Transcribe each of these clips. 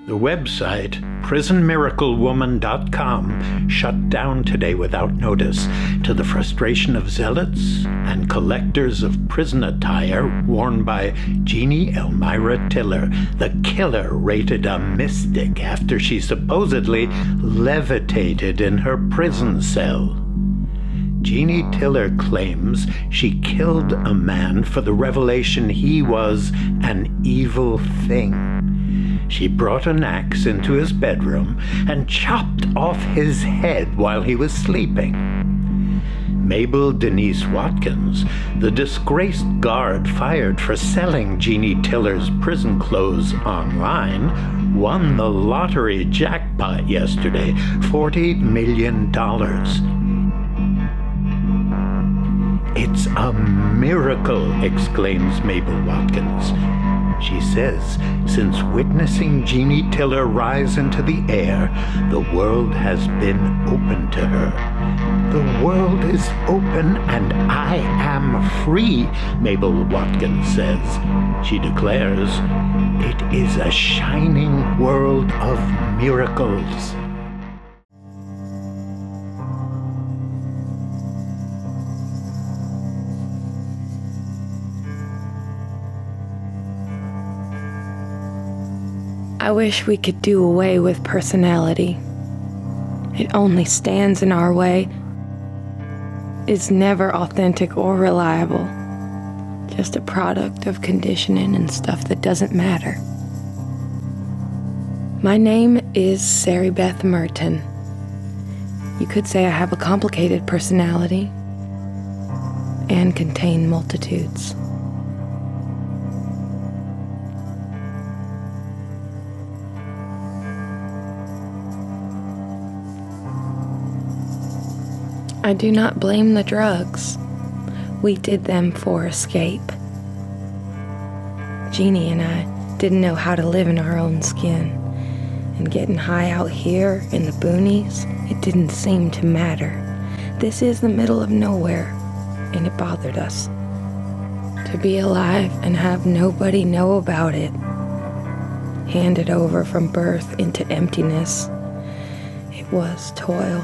The website, prisonmiraclewoman.com, shut down today without notice, to the frustration of zealots and collectors of prison attire worn by Genie Elmira Tiller, the killer rated a mystic after she supposedly levitated in her prison cell. Genie Tiller claims she killed a man for the revelation he was an evil thing. She brought an axe into his bedroom and chopped off his head while he was sleeping. Mabel Denise Watkins, the disgraced guard fired for selling Genie Tiller's prison clothes online, won the lottery jackpot yesterday, $40 million. "It's a miracle," exclaims Mabel Watkins. She says, since witnessing Genie Tiller rise into the air, the world has been open to her. "The world is open and I am free," Mabel Watkins says. She declares, "It is a shining world of miracles." I wish we could do away with personality. It only stands in our way. It's never authentic or reliable. Just a product of conditioning and stuff that doesn't matter. My name is Sari Beth Merton. You could say I have a complicated personality and contain multitudes. I do not blame the drugs. We did them for escape. Genie and I didn't know how to live in our own skin, and getting high out here in the boonies, it didn't seem to matter. This is the middle of nowhere, and it bothered us. To be alive and have nobody know about it, handed over from birth into emptiness, it was toil.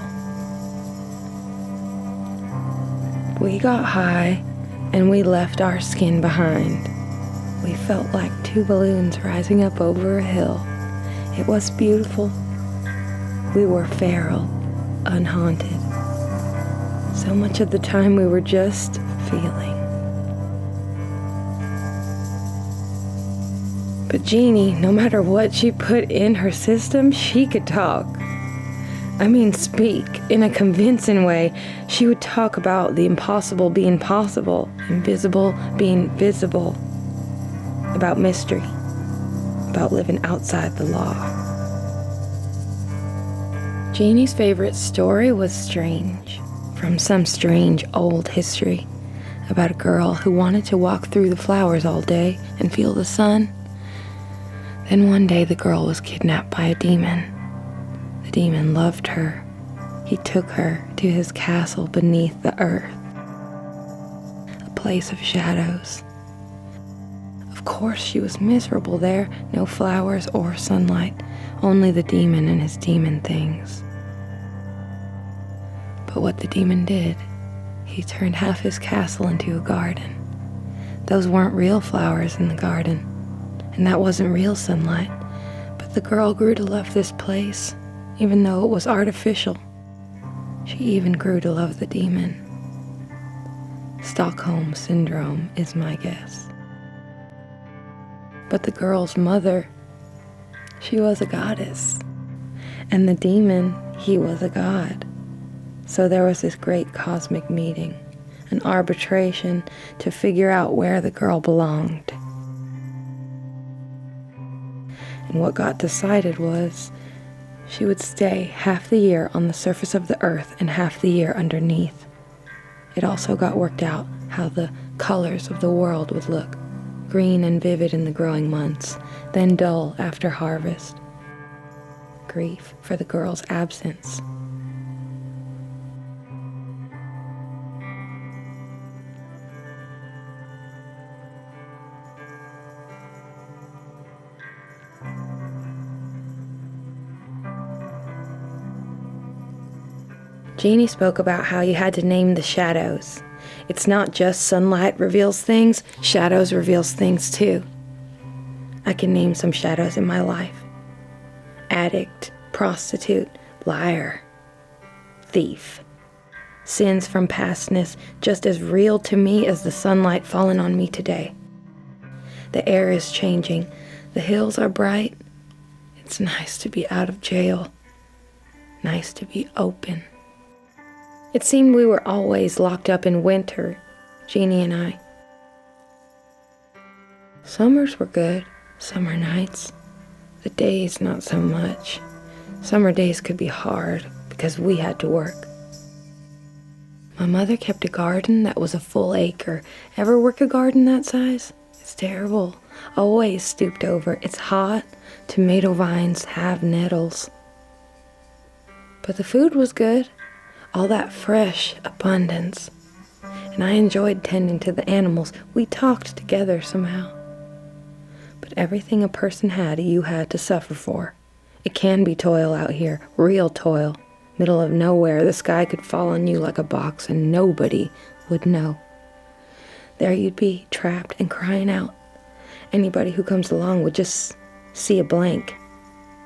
We got high, and we left our skin behind. We felt like two balloons rising up over a hill. It was beautiful. We were feral, unhaunted. So much of the time we were just feeling. But Genie, no matter what she put in her system, she could talk. I mean, speak in a convincing way. She would talk about the impossible being possible, invisible being visible, about mystery, about living outside the law. Genie's favorite story was strange, from some strange old history, about a girl who wanted to walk through the flowers all day and feel the sun. Then one day the girl was kidnapped by a demon. The demon loved her. He took her to his castle beneath the earth, a place of shadows. Of course, she was miserable there. No flowers or sunlight, only the demon and his demon things. But what the demon did, he turned half his castle into a garden. Those weren't real flowers in the garden, and that wasn't real sunlight. But the girl grew to love this place, even though it was artificial. She even grew to love the demon. Stockholm Syndrome is my guess. But the girl's mother, she was a goddess. And the demon, he was a god. So there was this great cosmic meeting, an arbitration to figure out where the girl belonged. And what got decided was she would stay half the year on the surface of the earth and half the year underneath. It also got worked out how the colors of the world would look, green and vivid in the growing months, then dull after harvest. Grief for the girl's absence. Genie spoke about how you had to name the shadows. It's not just sunlight reveals things, shadows reveals things too. I can name some shadows in my life. Addict, prostitute, liar, thief. Sins from pastness just as real to me as the sunlight falling on me today. The air is changing. The hills are bright. It's nice to be out of jail. Nice to be open. It seemed we were always locked up in winter, Genie and I. Summers were good, summer nights. The days, not so much. Summer days could be hard because we had to work. My mother kept a garden that was a full acre. Ever work a garden that size? It's terrible. Always stooped over. It's hot. Tomato vines have nettles. But the food was good. All that fresh abundance. And I enjoyed tending to the animals. We talked together somehow. But everything a person had, you had to suffer for. It can be toil out here, real toil. Middle of nowhere, the sky could fall on you like a box and nobody would know. There you'd be, trapped and crying out. Anybody who comes along would just see a blank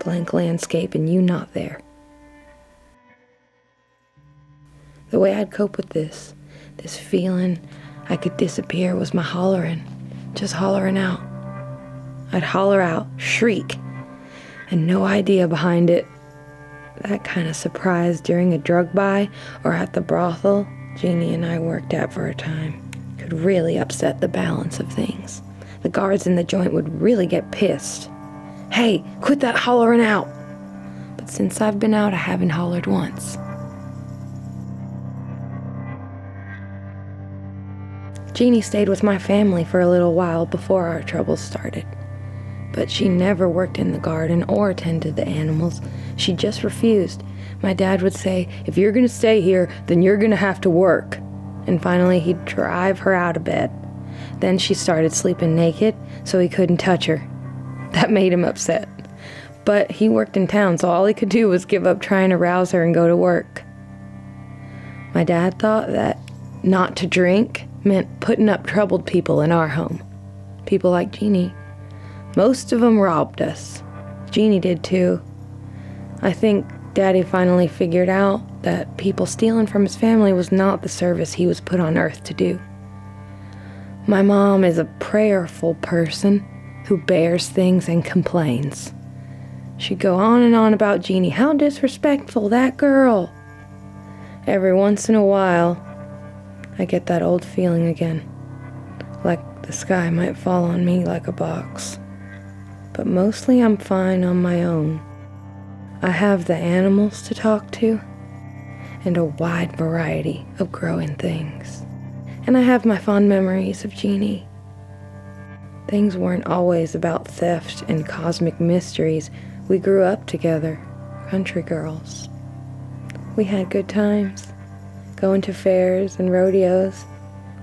landscape and you not there. The way I'd cope with this feeling I could disappear was my hollering, just hollering out. I'd holler out, shriek, and no idea behind it. That kind of surprise during a drug buy or at the brothel Genie and I worked at for a time could really upset the balance of things. The guards in the joint would really get pissed. Hey, quit that hollering out! But since I've been out, I haven't hollered once. Genie stayed with my family for a little while before our troubles started. But she never worked in the garden or tended the animals. She just refused. My dad would say, if you're going to stay here, then you're going to have to work. And finally, he'd drive her out of bed. Then she started sleeping naked, so he couldn't touch her. That made him upset. But he worked in town, so all he could do was give up trying to rouse her and go to work. My dad thought that not to drink meant putting up troubled people in our home. People like Genie. Most of them robbed us. Genie did too. I think Daddy finally figured out that people stealing from his family was not the service he was put on earth to do. My mom is a prayerful person who bears things and complains. She'd go on and on about Genie. How disrespectful, that girl. Every once in a while, I get that old feeling again, like the sky might fall on me like a box. But mostly I'm fine on my own. I have the animals to talk to, and a wide variety of growing things. And I have my fond memories of Genie. Things weren't always about theft and cosmic mysteries. We grew up together, country girls. We had good times. Going to fairs and rodeos.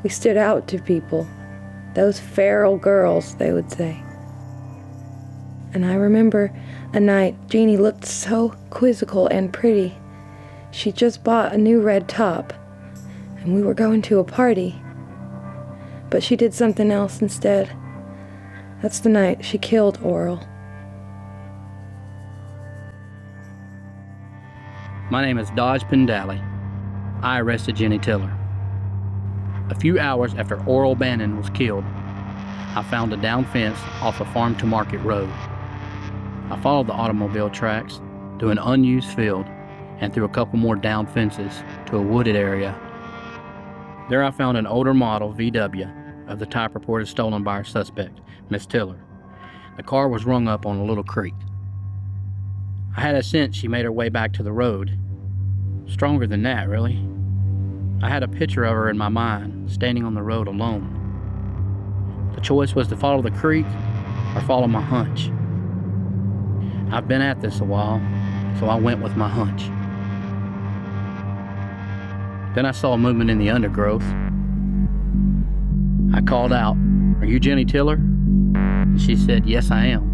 We stood out to people. Those feral girls, they would say. And I remember a night Genie looked so quizzical and pretty. She just bought a new red top, and we were going to a party. But she did something else instead. That's the night she killed Oral. My name is Dodge Pendally. I arrested Genie Tiller. A few hours after Oral Bannon was killed, I found a down fence off a farm-to-market road. I followed the automobile tracks to an unused field and through a couple more down fences to a wooded area. There I found an older model VW of the type reported stolen by our suspect, Miss Tiller. The car was rung up on a little creek. I had a sense she made her way back to the road. Stronger than that, really. I had a picture of her in my mind, standing on the road alone. The choice was to follow the creek or follow my hunch. I've been at this a while, so I went with my hunch. Then I saw movement in the undergrowth. I called out, "Are you Genie Tiller?" And she said, "Yes, I am."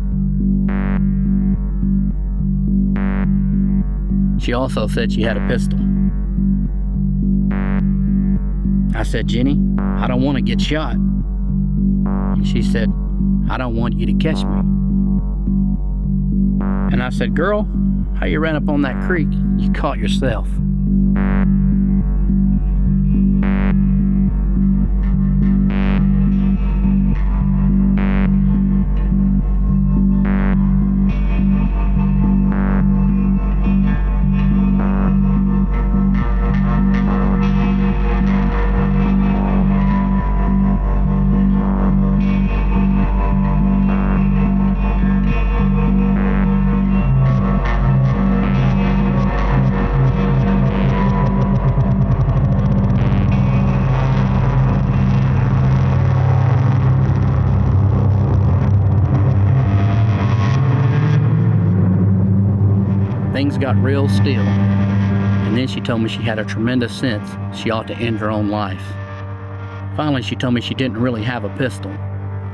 She also said she had a pistol. I said, Jenny, I don't want to get shot. And she said, I don't want you to catch me. And I said, girl, how you ran up on that creek? You caught yourself. Things got real still, and then she told me she had a tremendous sense she ought to end her own life. Finally, she told me she didn't really have a pistol.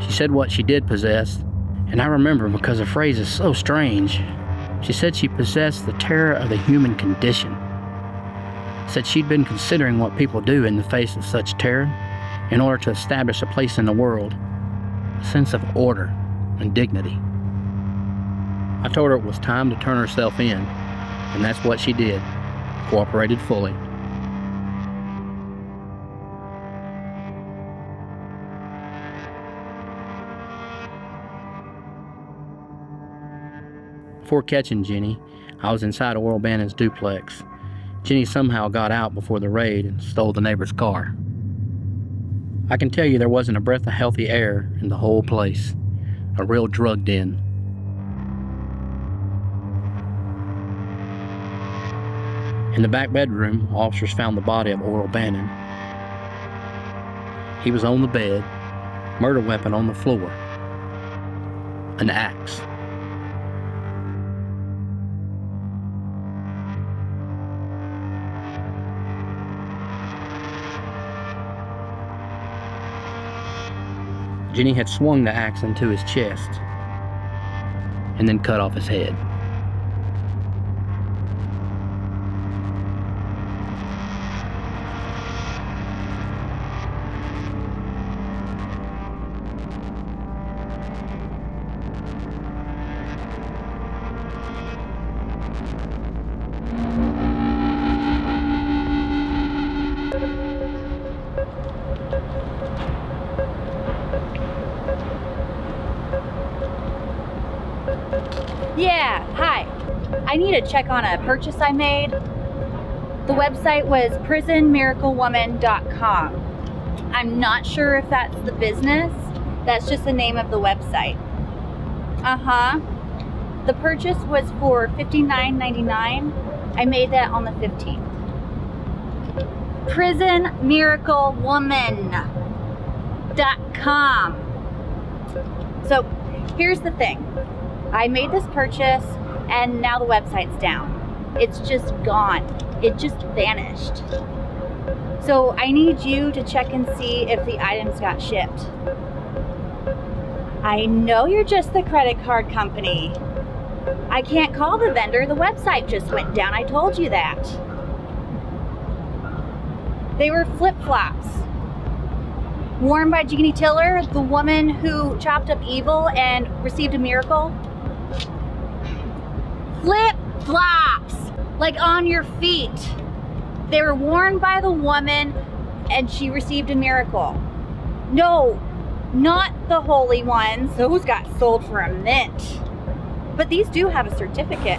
She said what she did possess, and I remember because the phrase is so strange. She said she possessed the terror of the human condition. Said she'd been considering what people do in the face of such terror in order to establish a place in the world, a sense of order and dignity. I told her it was time to turn herself in, and that's what she did, cooperated fully. Before catching Jenny, I was inside Oral Bannon's duplex. Jenny somehow got out before the raid and stole the neighbor's car. I can tell you there wasn't a breath of healthy air in the whole place, a real drug den. In the back bedroom, officers found the body of Oral Bannon. He was on the bed, murder weapon on the floor, an axe. Jenny had swung the axe into his chest and then cut off his head. Yeah, hi. I need to check on a purchase I made. The website was prisonmiraclewoman.com. I'm not sure if that's the business. That's just the name of the website. Uh-huh. The purchase was for $59.99. I made that on the 15th. prisonmiraclewoman.com. So, here's the thing. I made this purchase and now the website's down. It's just gone. It just vanished. So I need you to check and see if the items got shipped. I know you're just the credit card company. I can't call the vendor. The website just went down. I told you that. They were flip-flops. Worn by Genie Tiller, the woman who chopped up evil and received a miracle. Flip-flops, like on your feet. They were worn by the woman and she received a miracle. No, not the holy ones. Those got sold for a mint. But these do have a certificate.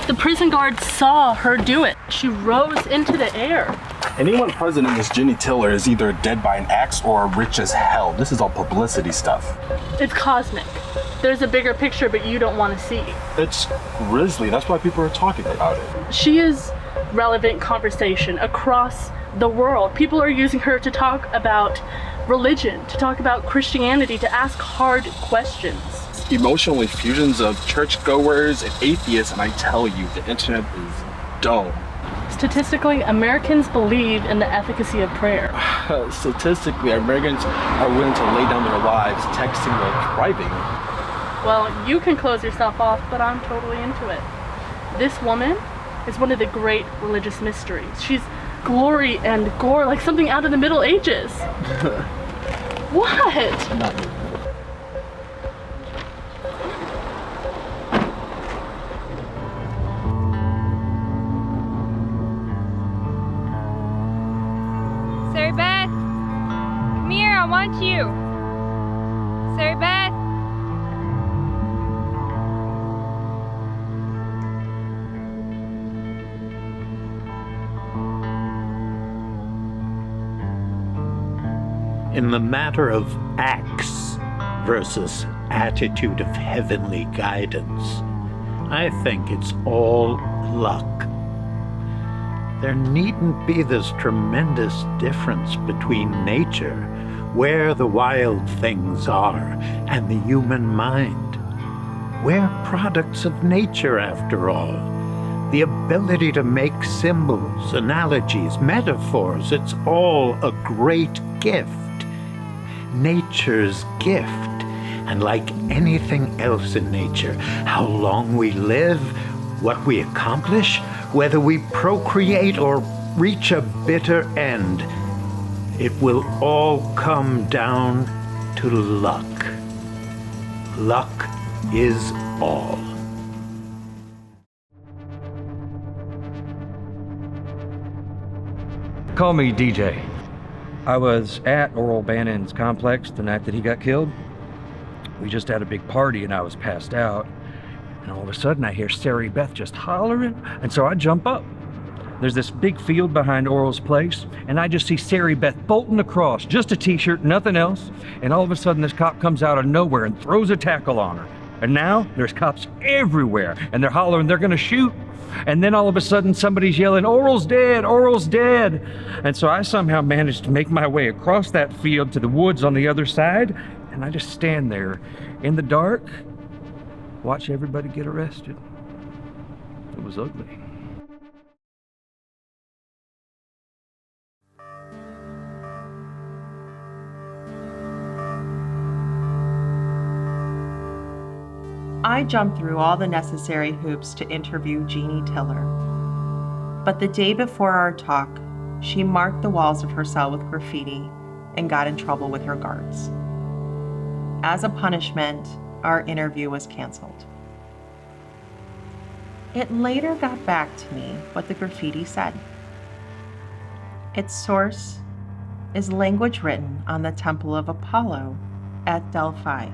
The prison guard saw her do it. She rose into the air. Anyone present in this Genie Tiller is either dead by an axe or rich as hell. This is all publicity stuff. It's cosmic. There's a bigger picture, but you don't want to see. It's grisly. That's why people are talking about it. She is relevant conversation across the world. People are using her to talk about religion, to talk about Christianity, to ask hard questions. Emotional infusions of churchgoers and atheists, and I tell you, the internet is dumb. Statistically, Americans believe in the efficacy of prayer. Statistically, Americans are willing to lay down their lives texting or driving. Well, you can close yourself off, but I'm totally into it. This woman is one of the great religious mysteries. She's glory and gore, like something out of the Middle Ages. What? Nothing. Sarah Beth, come here, I want you. Sarah Beth. In the matter of acts versus attitude of heavenly guidance, I think it's all luck. There needn't be this tremendous difference between nature, where the wild things are, and the human mind. We're products of nature, after all. The ability to make symbols, analogies, metaphors, it's all a great gift. Nature's gift. And like anything else in nature, how long we live, what we accomplish, whether we procreate or reach a bitter end, it will all come down to luck. Luck is all. Call me DJ. I was at Oral Bannon's complex the night that he got killed. We just had a big party and I was passed out. And all of a sudden I hear Sarah Beth just hollering, and so I jump up. There's this big field behind Oral's place, and I just see Sarah Beth bolting across, just a t-shirt, nothing else. And all of a sudden this cop comes out of nowhere and throws a tackle on her. And now there's cops everywhere, and they're hollering they're gonna shoot. And then all of a sudden somebody's yelling, "Oral's dead, Oral's dead." And so I somehow managed to make my way across that field to the woods on the other side, and I just stand there in the dark, watch everybody get arrested. It was ugly. I jumped through all the necessary hoops to interview Genie Tiller. But the day before our talk, she marked the walls of her cell with graffiti and got in trouble with her guards. As a punishment, our interview was canceled. It later got back to me what the graffiti said. Its source is language written on the Temple of Apollo at Delphi.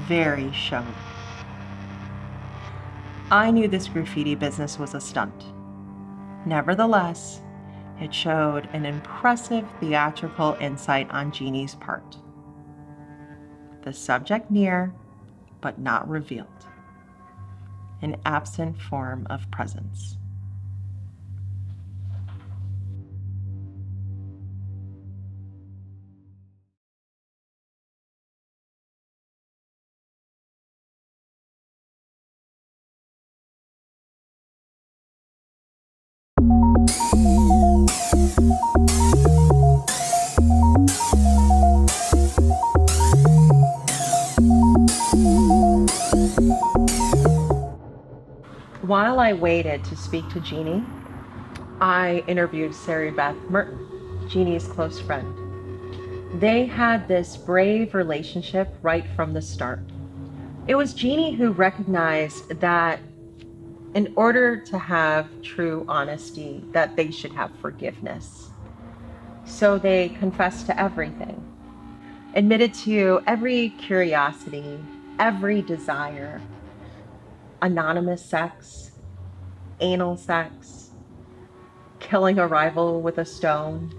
Very showy. I knew this graffiti business was a stunt. Nevertheless, it showed an impressive theatrical insight on Genie's part. The subject near, but not revealed. An absent form of presence. While I waited to speak to Genie, I interviewed Sarah Beth Merton, Genie's close friend. They had this brave relationship right from the start. It was Genie who recognized that in order to have true honesty, that they should have forgiveness. So they confessed to everything, admitted to every curiosity, every desire, anonymous sex, anal sex, killing a rival with a stone.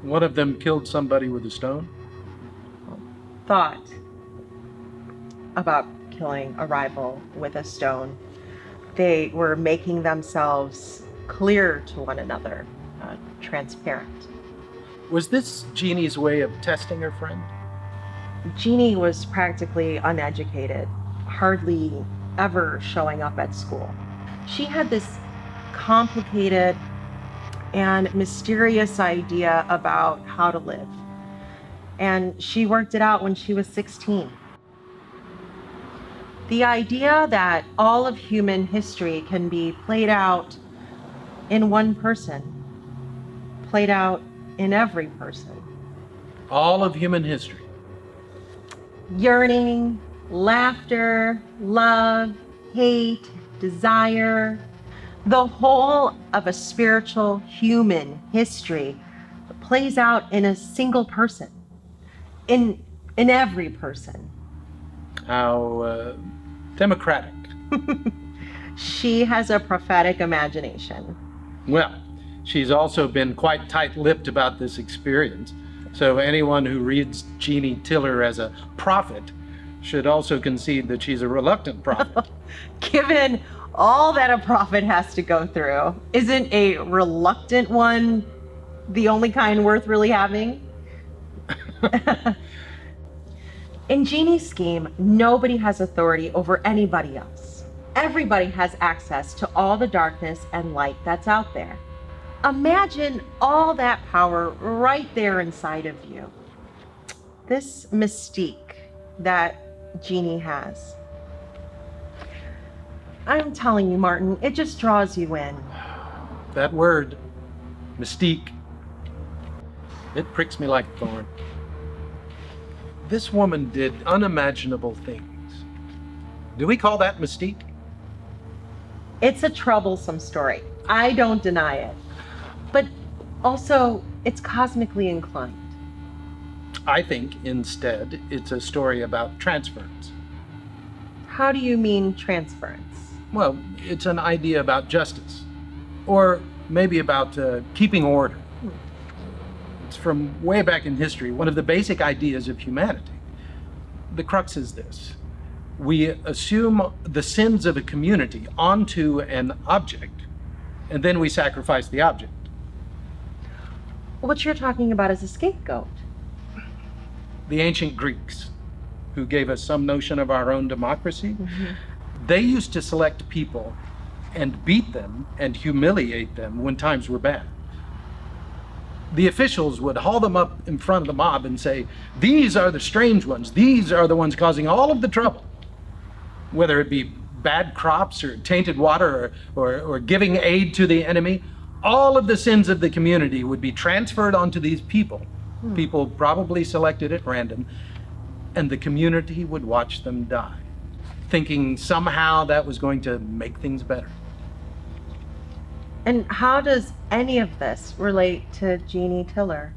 One of them killed somebody with a stone? Thought about killing a rival with a stone. They were making themselves clear to one another, transparent. Was this Genie's way of testing her friend? Genie was practically uneducated, hardly ever showing up at school. She had this complicated and mysterious idea about how to live. And she worked it out when she was 16. The idea that all of human history can be played out in one person, played out in every person. All of human history. Yearning, laughter, love, hate, desire, the whole of a spiritual human history plays out in a single person, in every person. How democratic. She has a prophetic imagination. Well, she's also been quite tight-lipped about this experience. So anyone who reads Genie Tiller as a prophet should also concede that she's a reluctant prophet. Given all that a prophet has to go through, isn't a reluctant one the only kind worth really having? In Genie's scheme, nobody has authority over anybody else. Everybody has access to all the darkness and light that's out there. Imagine all that power right there inside of you. This mystique that Genie has. I'm telling you, Martin, it just draws you in. That word, mystique, it pricks me like a thorn. This woman did unimaginable things. Do we call that mystique? It's a troublesome story. I don't deny it. But also, it's cosmically inclined. I think, instead, it's a story about transference. How do you mean transference? Well, it's an idea about justice. Or maybe about keeping order. It's from way back in history, one of the basic ideas of humanity. The crux is this. We assume the sins of a community onto an object, and then we sacrifice the object. What you're talking about is a scapegoat. The ancient Greeks, who gave us some notion of our own democracy, they used to select people and beat them and humiliate them when times were bad. The officials would haul them up in front of the mob and say, "These are the strange ones. These are the ones causing all of the trouble." Whether it be bad crops or tainted water or giving aid to the enemy, all of the sins of the community would be transferred onto these people. People probably selected at random, and the community would watch them die, thinking somehow that was going to make things better. And how does any of this relate to Genie Tiller?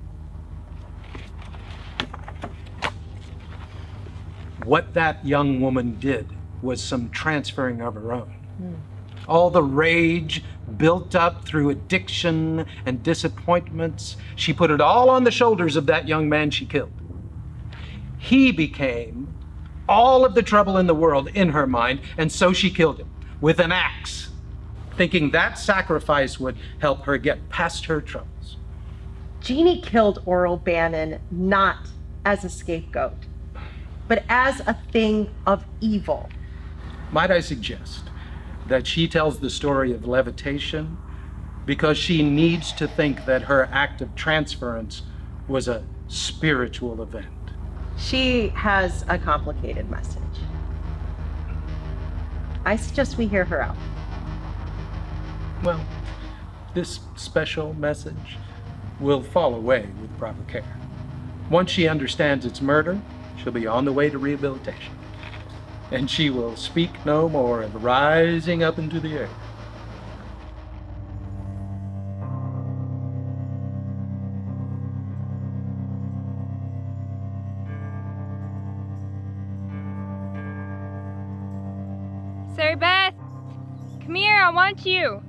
What that young woman did was some transferring of her own. All the rage built up through addiction and disappointments, she put it all on the shoulders of that young man she killed. He became all of the trouble in the world in her mind, and so she killed him with an axe, thinking that sacrifice would help her get past her troubles. Genie killed Oral Bannon not as a scapegoat, but as a thing of evil. Might I suggest that she tells the story of levitation because she needs to think that her act of transference was a spiritual event. She has a complicated message. I suggest we hear her out. Well, this special message will fall away with proper care. Once she understands it's murder, she'll be on the way to rehabilitation. And she will speak no more of rising up into the air. Sarah Beth, come here, I want you.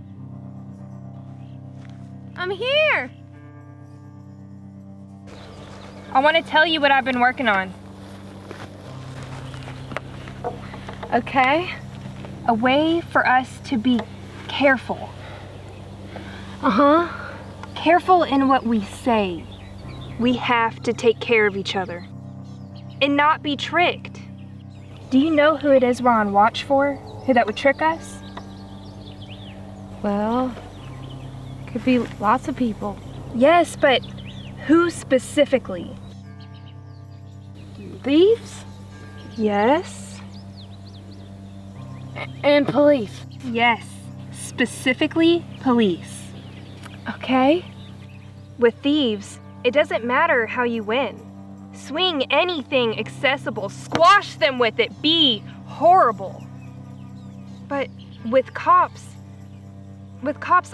I'm here. I want to tell you what I've been working on. Okay? A way for us to be careful. Careful in what we say. We have to take care of each other and not be tricked. Do you know who it is we're on watch for? Who that would trick us? Well, could be lots of people. Yes, but who specifically? Thieves? Yes. And police. Yes, specifically police. Okay. With thieves, it doesn't matter how you win. Swing anything accessible, squash them with it, be horrible. But with cops,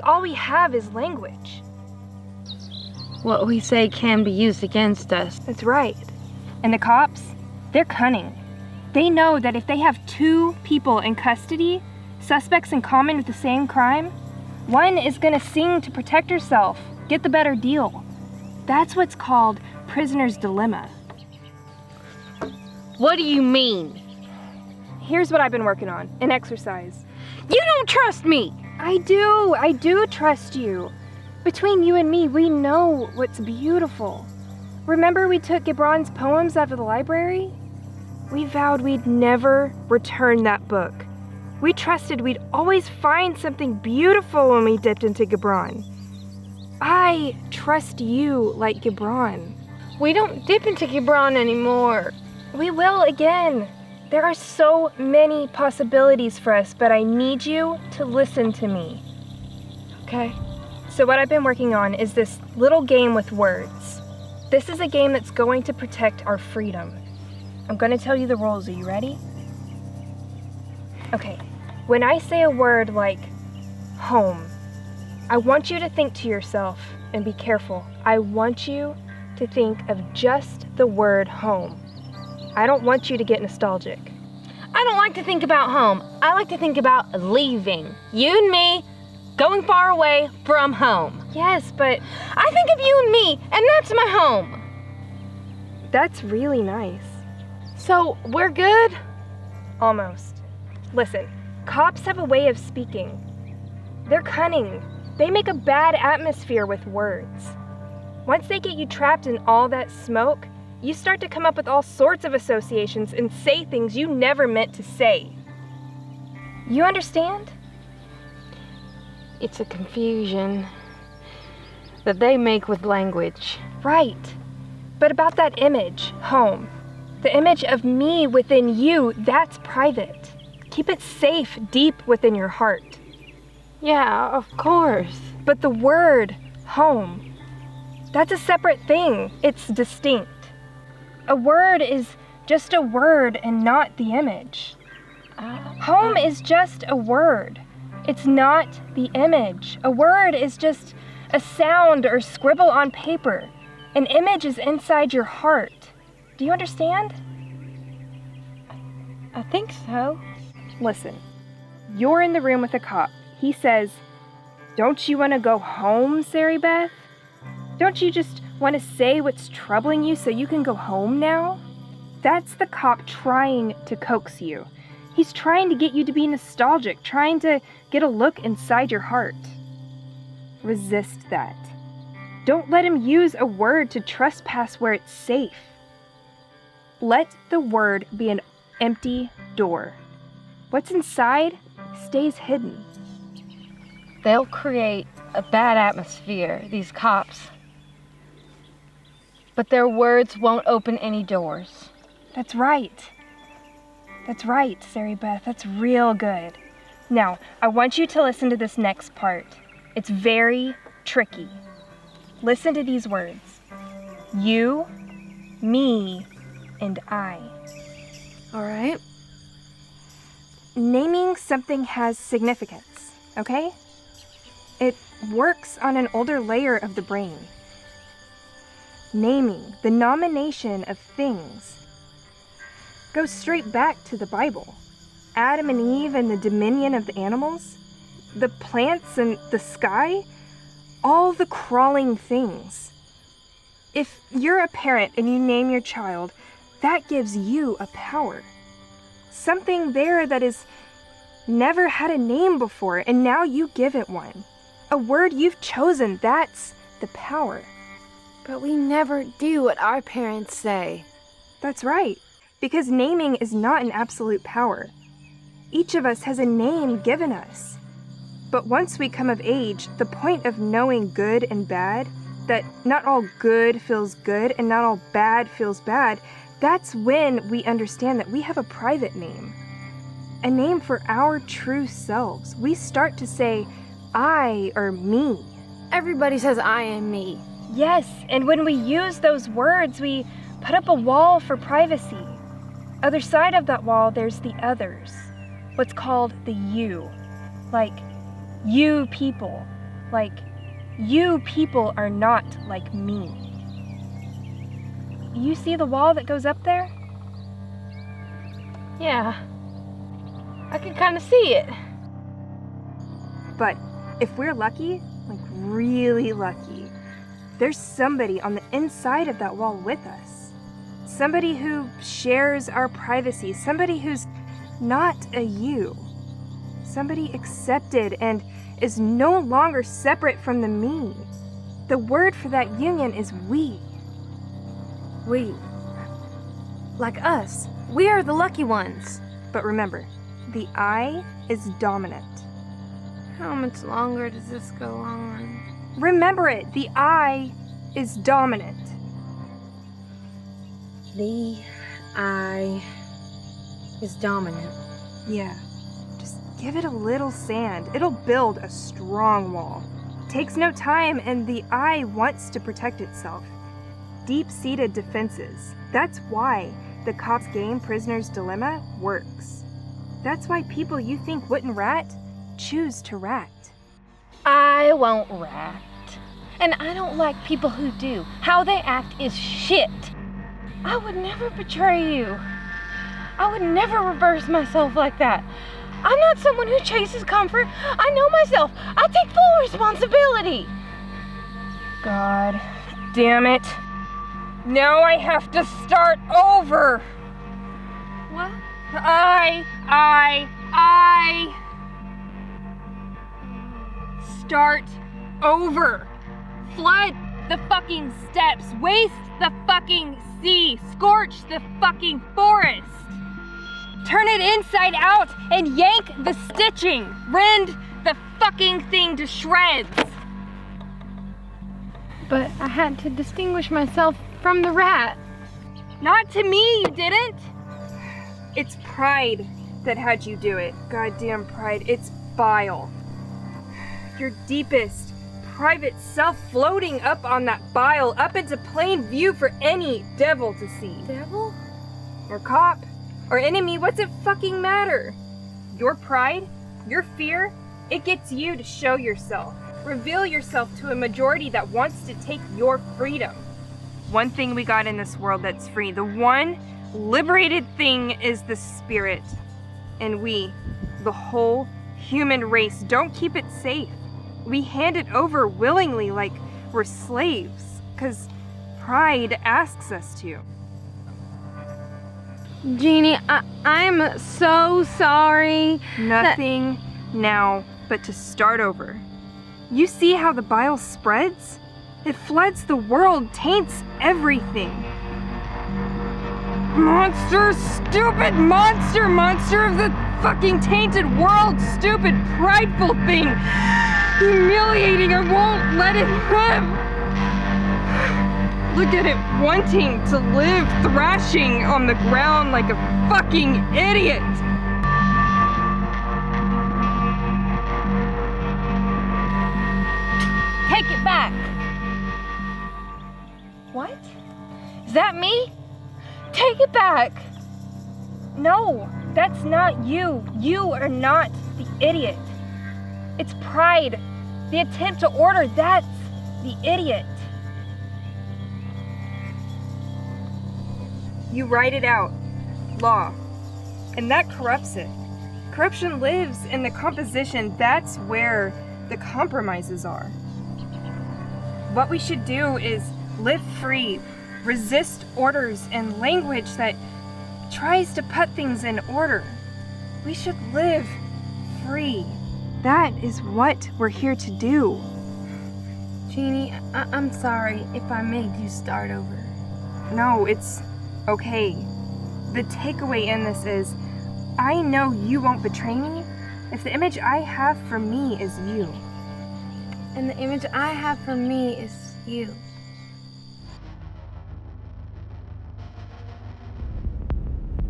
all we have is language. What we say can be used against us. That's right. And the cops, they're cunning. They know that if they have 2 people in custody, suspects in common with the same crime, one is gonna sing to protect herself, get the better deal. That's what's called prisoner's dilemma. What do you mean? Here's what I've been working on, an exercise. You don't trust me! I do trust you. Between you and me, we know what's beautiful. Remember we took Gibran's poems out of the library? We vowed we'd never return that book. We trusted we'd always find something beautiful when we dipped into Gibran. I trust you like Gibran. We don't dip into Gibran anymore. We will again. There are so many possibilities for us, but I need you to listen to me. Okay? So what I've been working on is this little game with words. This is a game that's going to protect our freedom. I'm going to tell you the rules. Are you ready? Okay. When I say a word like home, I want you to think to yourself, and be careful, I want you to think of just the word home. I don't want you to get nostalgic. I don't like to think about home. I like to think about leaving. You and me, going far away from home. Yes, but I think of you and me, and that's my home. That's really nice. So, we're good? Almost. Listen, cops have a way of speaking. They're cunning. They make a bad atmosphere with words. Once they get you trapped in all that smoke, you start to come up with all sorts of associations and say things you never meant to say. You understand? It's a confusion that they make with language. Right. But about that image, home, the image of me within you, that's private. Keep it safe deep within your heart. Yeah, of course. But the word home, that's a separate thing. It's distinct. A word is just a word and not the image. Home is just a word. It's not the image. A word is just a sound or scribble on paper. An image is inside your heart. Do you understand? I think so. Listen, you're in the room with a cop. He says, "Don't you want to go home, Sari Beth? Don't you just want to say what's troubling you so you can go home now?" That's the cop trying to coax you. He's trying to get you to be nostalgic, trying to get a look inside your heart. Resist that. Don't let him use a word to trespass where it's safe. Let the word be an empty door. What's inside stays hidden. They'll create a bad atmosphere, these cops. But their words won't open any doors. That's right. That's right, Sari Beth. That's real good. Now, I want you to listen to this next part. It's very tricky. Listen to these words. You, me, and I. All right. Naming something has significance, okay? It works on an older layer of the brain. Naming, the nomination of things, goes straight back to the Bible. Adam and Eve and the dominion of the animals, the plants and the sky, all the crawling things. If you're a parent and you name your child, that gives you a power. Something there that has never had a name before, and now you give it one. A word you've chosen, that's the power. But we never do what our parents say. That's right, because naming is not an absolute power. Each of us has a name given us. But once we come of age, the point of knowing good and bad, that not all good feels good and not all bad feels bad, that's when we understand that we have a private name. a name for our true selves. We start to say, I or me. Everybody says I and me. Yes, and when we use those words, we put up a wall for privacy. Other side of that wall, there's the others. What's called the you. Like, you people. Like, you people are not like me. You see the wall that goes up there? Yeah. I can kind of see it. But if we're lucky, like really lucky, there's somebody on the inside of that wall with us. Somebody who shares our privacy. Somebody who's not a you. Somebody accepted and is no longer separate from the me. The word for that union is we. We. Like us. We are the lucky ones. But remember, the I is dominant. How much longer does this go on? Remember it, the I is dominant. The I is dominant. Yeah, just give it a little sand. It'll build a strong wall. Takes no time, and the I wants to protect itself. Deep-seated defenses. That's why the cop's game prisoner's dilemma works. That's why people you think wouldn't rat choose to rat. I won't rat. And I don't like people who do. How they act is shit. I would never betray you. I would never reverse myself like that. I'm not someone who chases comfort. I know myself. I take full responsibility. God damn it. Now I have to start over. What? I start over. Flood the fucking steps. Waste the fucking sea. Scorch the fucking forest. Turn it inside out and yank the stitching. Rend the fucking thing to shreds. But I had to distinguish myself from the rat. Not to me, you didn't. It's pride that had you do it. Goddamn pride. It's bile. Your deepest, private self floating up on that bile, up into plain view for any devil to see. Devil? Or cop, or enemy, what's it fucking matter? Your pride, your fear, it gets you to show yourself. Reveal yourself to a majority that wants to take your freedom. One thing we got in this world that's free, the one liberated thing is the spirit. And we, the whole human race, don't keep it safe. We hand it over willingly like we're slaves, because pride asks us to. Genie, I'm so sorry. Nothing now but to start over. You see how the bile spreads? It floods the world, taints everything. Monster, stupid monster, monster of the fucking tainted world, stupid, prideful thing. Humiliating, I won't let it live. Look at it wanting to live, thrashing on the ground like a fucking idiot. Take it back. What? Is that me? Take it back. No, that's not you. You are not the idiot. It's pride. The attempt to order, that's the idiot. You write it out. Law. And that corrupts it. Corruption lives in the composition. That's where the compromises are. What we should do is live free, resist orders and language that tries to put things in order. We should live free. That is what we're here to do. Genie, I'm sorry if I made you start over. No, it's okay. The takeaway in this is, I know you won't betray me if the image I have for me is you. And the image I have for me is you.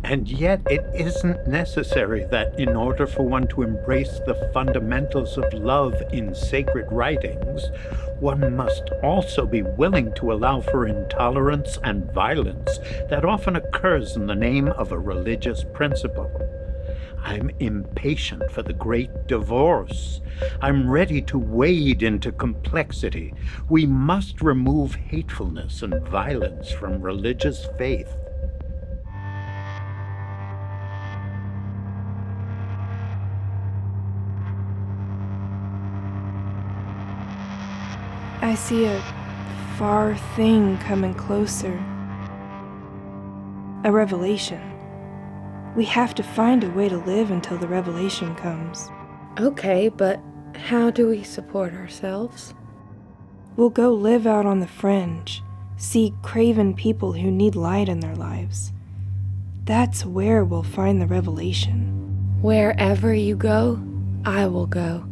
And yet it isn't necessary that in order for one to embrace the fundamentals of love in sacred writings, one must also be willing to allow for intolerance and violence that often occurs in the name of a religious principle. I'm impatient for the great divorce. I'm ready to wade into complexity. We must remove hatefulness and violence from religious faith. I see a far thing coming closer. A revelation. We have to find a way to live until the revelation comes. Okay, but how do we support ourselves? We'll go live out on the fringe, see craven people who need light in their lives. That's where we'll find the revelation. Wherever you go, I will go.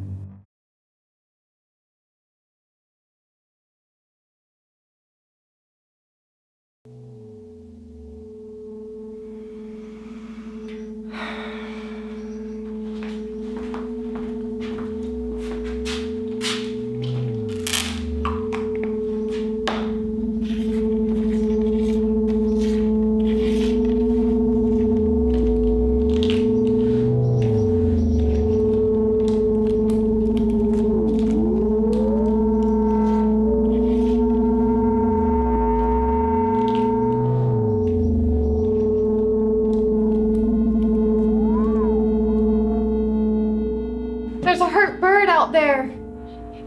There's a hurt bird out there.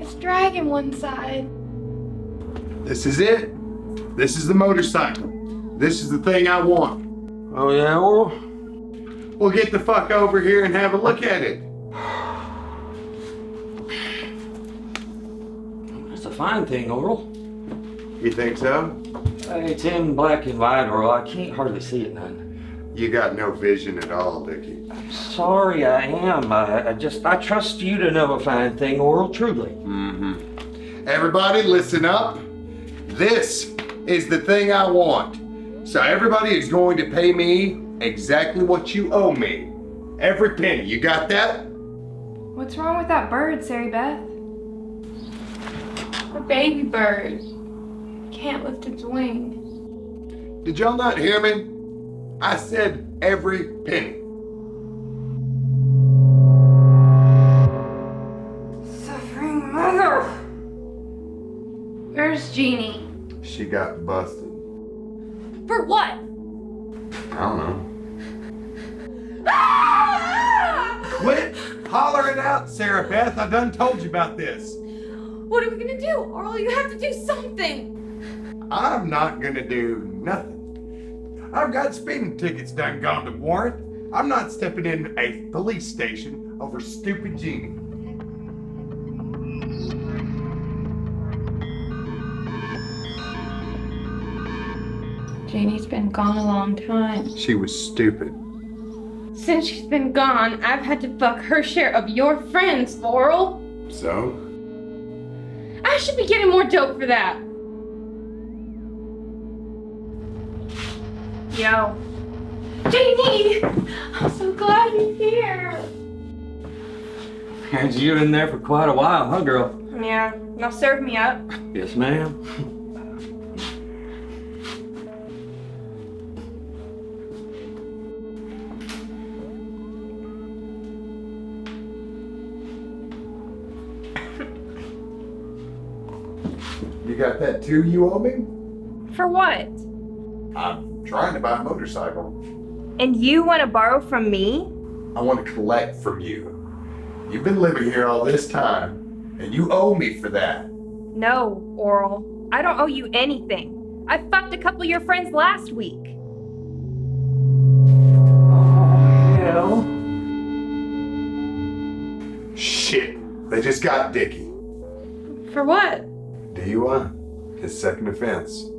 It's dragging one side. This is it. This is the motorcycle. This is the thing I want. Oh, yeah, Oral? Well, get the fuck over here and have a look at it. That's a fine thing, Oral. You think so? It's in black and white, Oral. I can't hardly see it none. You got no vision at all, Dickie. Sorry, I am. I trust you to know a fine thing, Oral, truly. Mm-hmm. Everybody, listen up. This is the thing I want. So everybody is going to pay me exactly what you owe me. Every penny. You got that? What's wrong with that bird, Sari Beth? A baby bird. Can't lift its wing. Did y'all not hear me? I said every penny. Suffering mother! Where's Genie? She got busted. For what? I don't know. Quit hollering out, Sarah Beth. I done told you about this. What are we gonna do? Oral, you have to do something! I'm not gonna do nothing. I've got speeding tickets done gone to warrant. I'm not stepping in a police station over stupid Genie. Janie's been gone a long time. She was stupid. Since she's been gone, I've had to fuck her share of your friends, Oral. So? I should be getting more dope for that. Yo. Janie! I'm so glad you're here. Had you in there for quite a while, huh, girl? Yeah, now serve me up. Yes, ma'am. You got that too you owe me? For what? I'm trying to buy a motorcycle. And you want to borrow from me? I want to collect from you. You've been living here all this time, and you owe me for that. No, Oral. I don't owe you anything. I fucked a couple of your friends last week. Hell. Shit. They just got Dickie. For what? DUI. His second offense.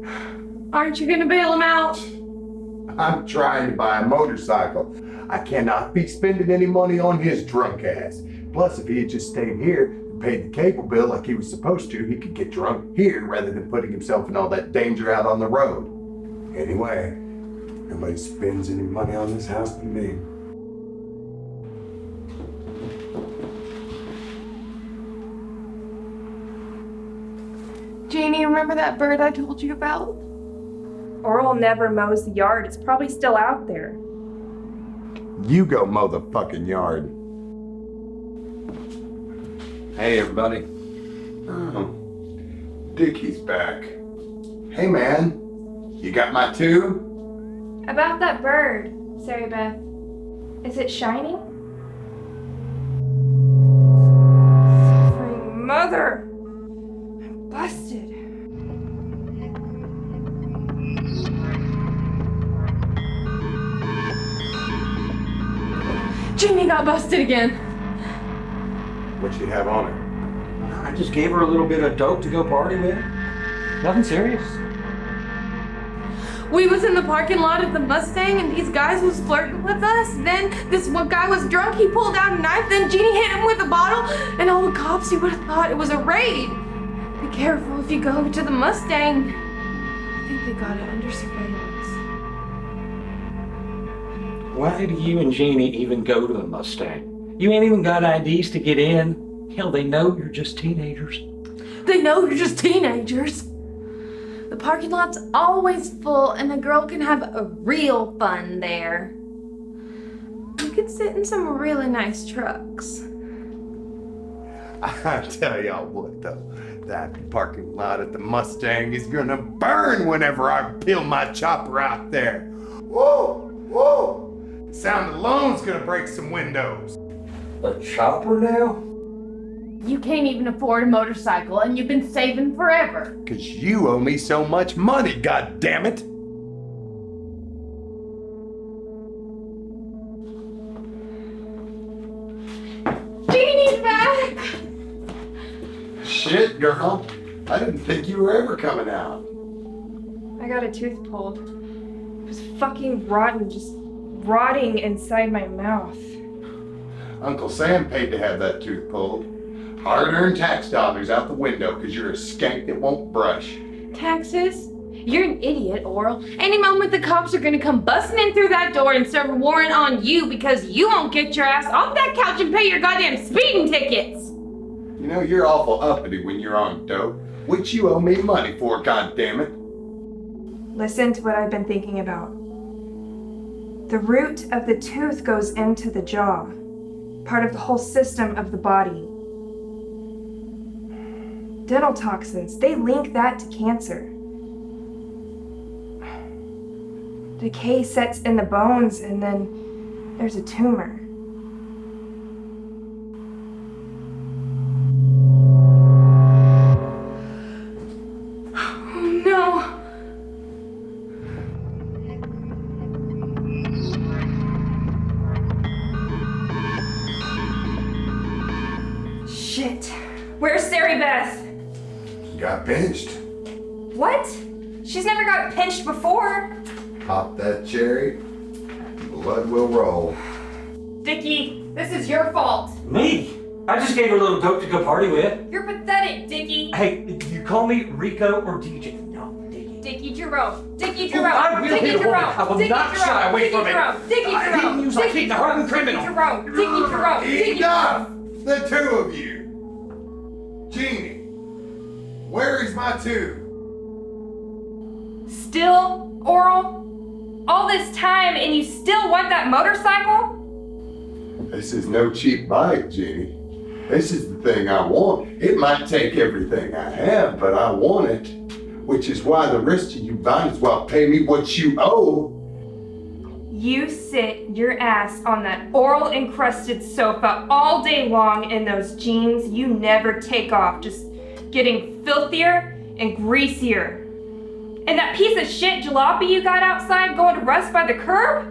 Aren't you gonna bail him out? I'm trying to buy a motorcycle. I cannot be spending any money on his drunk ass. Plus, if he had just stayed here and paid the cable bill like he was supposed to, he could get drunk here rather than putting himself in all that danger out on the road. Anyway, Nobody spends any money on this house but me. Genie, remember that bird I told you about? Oral never mows the yard. It's probably still out there. You go mow the fucking yard. Hey, everybody. Oh, Dickie's back. Hey, man. You got my tube? About that bird, Sarah Beth. Is it shiny? Suffering mother! I'm busted. Genie got busted again. What'd she have on her? I just gave her a little bit of dope to go party with. Nothing serious. We was in the parking lot of the Mustang and these guys was flirting with us. Then this one guy was drunk, he pulled out a knife, then Genie hit him with a bottle, and all the cops, you would have thought it was a raid. Be careful if you go to the Mustang. I think they got it under surveillance. Why do you and Genie even go to the Mustang? You ain't even got IDs to get in. Hell, they know you're just teenagers. They know you're just teenagers. The parking lot's always full and the girl can have a real fun there. You could sit in some really nice trucks. I tell y'all what though, that parking lot at the Mustang is gonna burn whenever I peel my chopper out there. Whoa, whoa! The sound alone's gonna break some windows. A chopper now? You can't even afford a motorcycle and you've been saving forever. 'Cause you owe me so much money, goddammit! Genie's back! Shit, girl. I didn't think you were ever coming out. I got a tooth pulled. It was fucking rotten, just rotting inside my mouth. Uncle Sam paid to have that tooth pulled. Hard-earned tax dollars out the window because you're a skank that won't brush. Taxes? You're an idiot, Oral. Any moment the cops are gonna come busting in through that door and serve a warrant on you because you won't get your ass off that couch and pay your goddamn speeding tickets. You know, you're awful uppity when you're on dope, which you owe me money for, goddammit. Listen to what I've been thinking about. The root of the tooth goes into the jaw, part of the whole system of the body. Dental toxins, they link that to cancer. Decay sets in the bones and then there's a tumor. Oh no! Shit. Where's Sarah Beth? Got pinched. What? She's never got pinched before. Pop that cherry, blood will roll. Dickie, this is your fault. Me? I just gave her a little dope to go party with. You're pathetic, Dickie. Hey, you call me Rico or DJ? No, Dickie. Dickie Jerome. Dickie Oh, Jerome. I will Dickie hit a woman. Jerome. I will Dickie not Jerome. shy away Dickie from it. Jerome. Dickie I Jerome. didn't use like Dickie hitting a hardened Jerome. criminal. Dickie Jerome. Dickie Jerome. Dickie Enough! The two of you. Genie, where is my tube? Still, Oral? All this time and you still want that motorcycle? This is no cheap bike, Genie. This is the thing I want. It might take everything I have, but I want it. Which is why the rest of you might as well pay me what you owe. You sit your ass on that oral encrusted sofa all day long in those jeans you never take off, just getting filthier and greasier. And that piece of shit jalopy you got outside going to rust by the curb?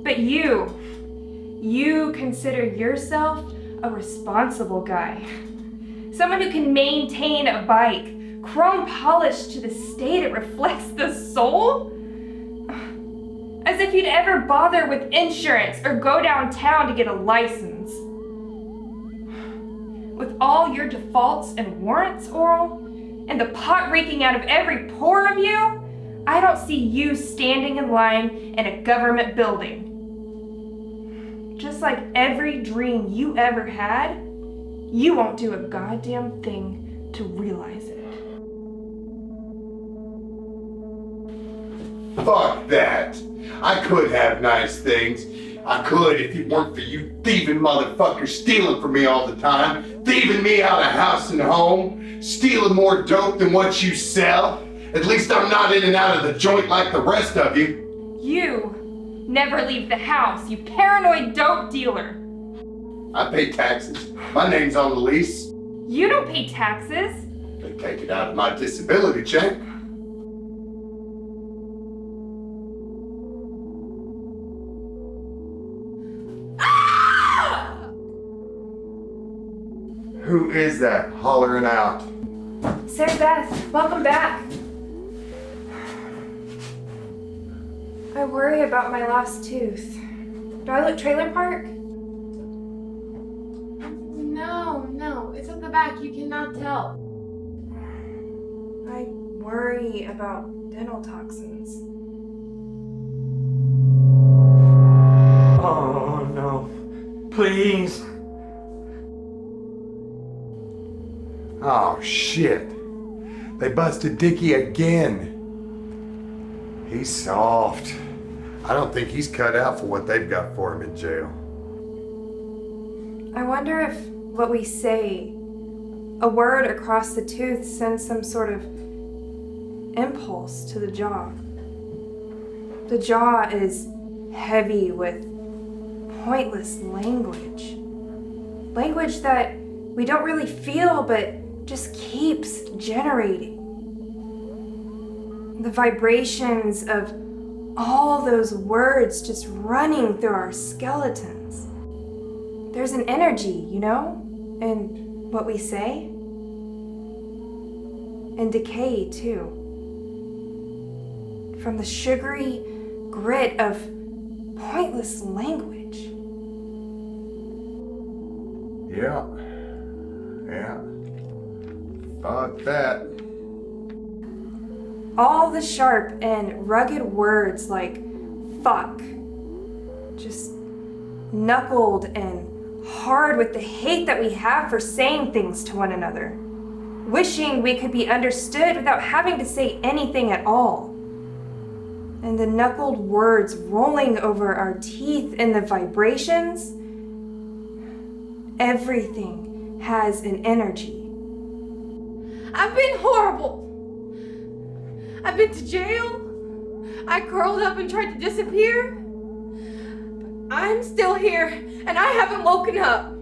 But you consider yourself a responsible guy. Someone who can maintain a bike, chrome polished to the state it reflects the soul? As if you'd ever bother with insurance or go downtown to get a license. With all your defaults and warrants, Oral, and the pot reeking out of every pore of you, I don't see you standing in line in a government building. Just like every dream you ever had, you won't do a goddamn thing to realize it. Fuck that. I could have nice things. I could if it weren't for you thieving motherfuckers stealing from me all the time, thieving me out of house and home, stealing more dope than what you sell. At least I'm not in and out of the joint like the rest of you. You never leave the house, you paranoid dope dealer. I pay taxes. My name's on the lease. You don't pay taxes. They take it out of my disability check. Who is that hollering out? Sarah Beth, welcome back. I worry about my lost tooth. Do I look trailer park? No, it's at the back. You cannot tell. I worry about dental toxins. Oh no. Please. Oh shit. They busted Dickie again. He's soft. I don't think he's cut out for what they've got for him in jail. I wonder if what we say, a word across the tooth, sends some sort of impulse to the jaw. The jaw is heavy with pointless language. Language that we don't really feel but just keeps generating. The vibrations of all those words just running through our skeletons. There's an energy, you know, in what we say. And decay, too. From the sugary grit of pointless language. Yeah. Fuck that. All the sharp and rugged words like fuck, just knuckled and hard with the hate that we have for saying things to one another, wishing we could be understood without having to say anything at all. And the knuckled words rolling over our teeth and the vibrations, everything has an energy. I've been horrible. I've been to jail. I curled up and tried to disappear. But I'm still here, and I haven't woken up.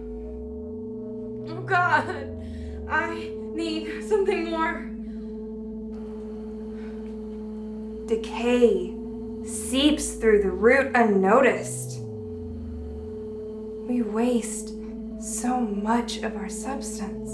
Oh God, I need something more. Decay seeps through the root unnoticed. We waste so much of our substance.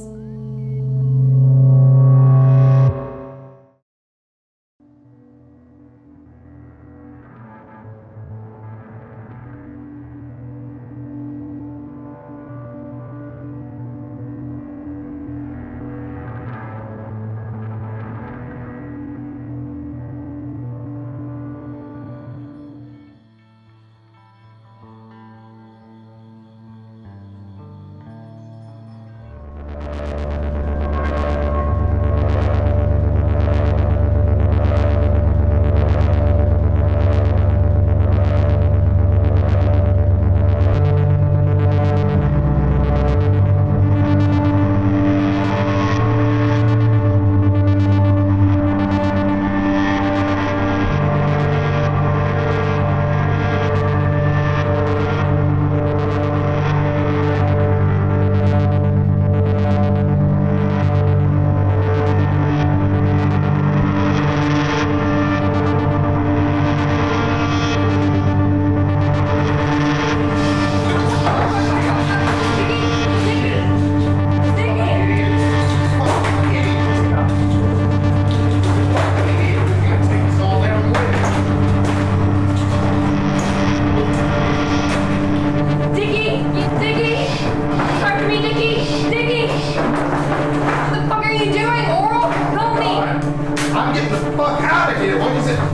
I'm getting the fuck out of here. What is it?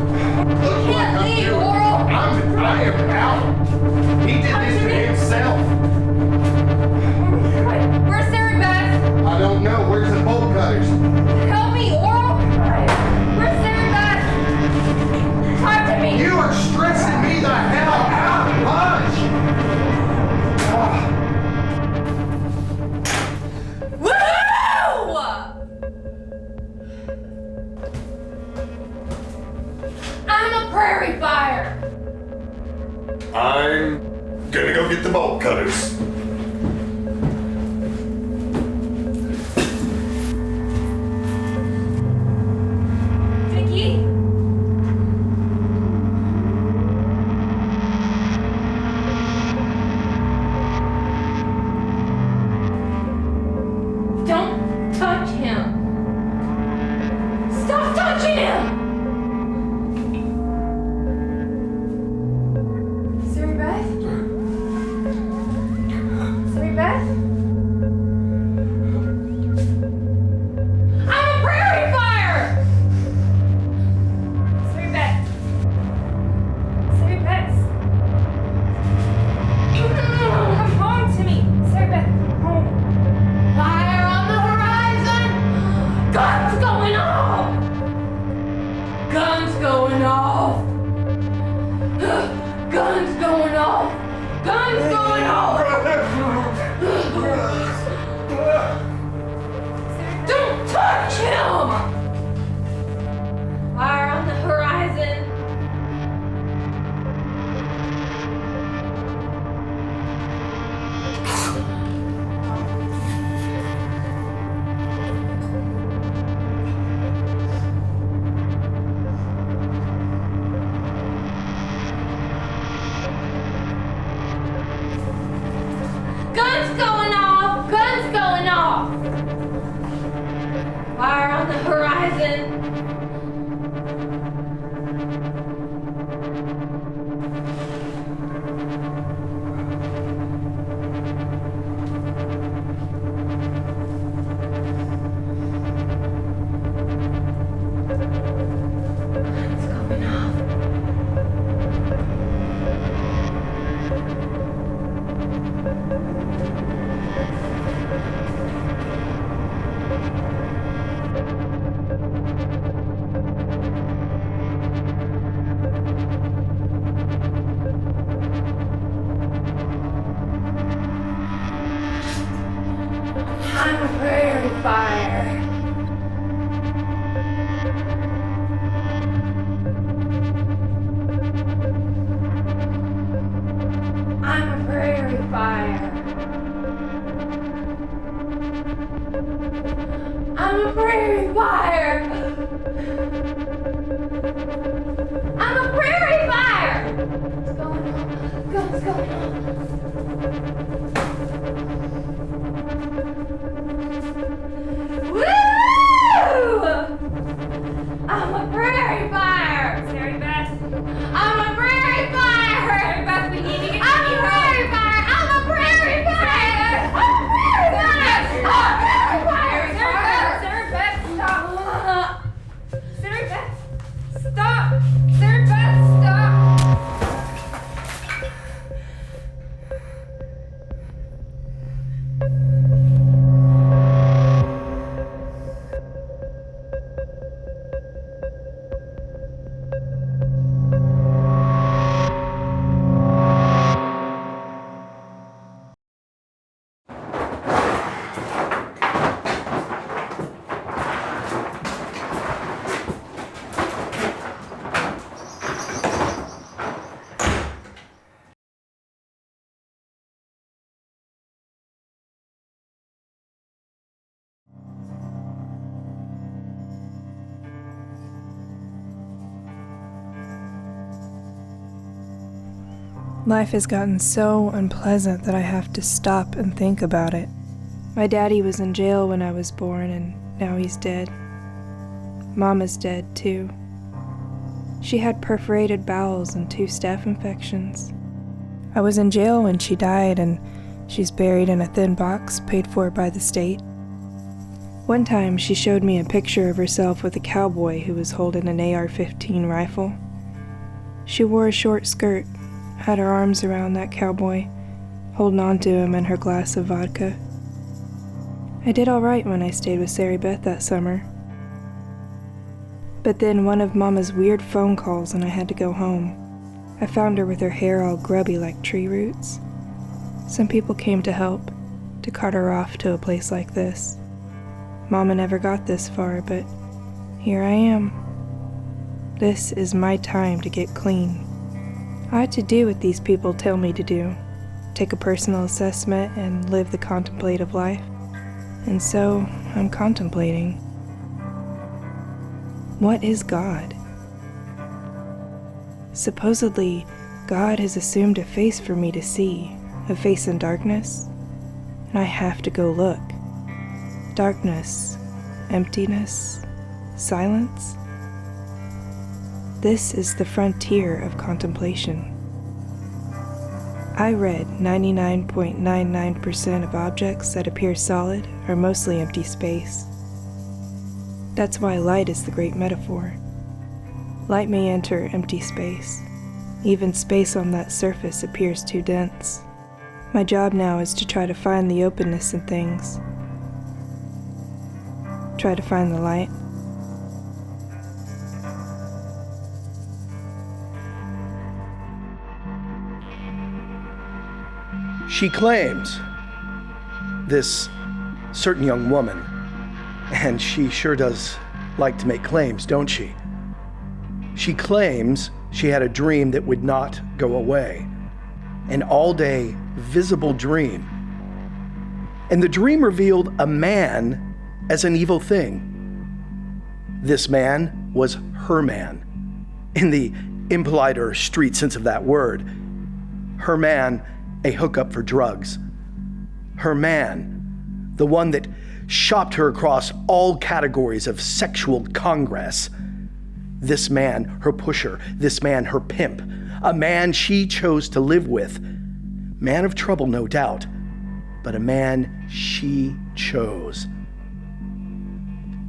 prairie fire! I'm gonna go get the bolt cutters. Vicky? Don't touch him! Stop touching him! Sarah Beth? Sarah Beth? I'm a prairie fire! Sarah Beth? Sarah Beth? Come home to me! Sarah Beth, come home! Fire on the horizon! Guns going off! Guns going off! Guns going off! Guns going off! Don't touch him! Fire on the horizon! Guns going off! Guns going off! Fire on the horizon! Guns going off. I'm a prairie fire. I'm a prairie fire. I'm a prairie fire. I'm a prairie fire. What's going on? Guns going on. Woo! I'm a prairie fire! Sarah Beth. I'm a prairie fire! Sarah Beth, we need to get I'm a prairie fire! I'm a prairie fire! I'm a prairie fire! I'm a prairie fire! Sarah Beth, stop! Sarah Beth, stop! Sarah Beth, stop! Life has gotten so unpleasant that I have to stop and think about it. My daddy was in jail when I was born, and now he's dead. Mama's dead, too. She had perforated bowels and 2 staph infections. I was in jail when she died, and she's buried in a thin box paid for by the state. One time, she showed me a picture of herself with a cowboy who was holding an AR-15 rifle. She wore a short skirt, had her arms around that cowboy, holding on to him and her glass of vodka. I did all right when I stayed with Sarah Beth that summer. But then one of Mama's weird phone calls and I had to go home. I found her with her hair all grubby like tree roots. Some people came to help, to cart her off to a place like this. Mama never got this far, but here I am. This is my time to get clean. I had to do what these people tell me to do. Take a personal assessment and live the contemplative life. And so, I'm contemplating. What is God? Supposedly, God has assumed a face for me to see, a face in darkness, and I have to go look. Darkness, emptiness, silence. This is the frontier of contemplation. I read 99.99% of objects that appear solid are mostly empty space. That's why light is the great metaphor. Light may enter empty space. Even space on that surface appears too dense. My job now is to try to find the openness in things. Try to find the light. She claims, this certain young woman, and she sure does like to make claims, don't she? She claims she had a dream that would not go away, an all-day visible dream. And the dream revealed a man as an evil thing. This man was her man, in the impolite or street sense of that word. Her man, a hookup for drugs. Her man, the one that shopped her across all categories of sexual congress. This man, her pusher. This man, her pimp. A man she chose to live with. Man of trouble, no doubt, but a man she chose.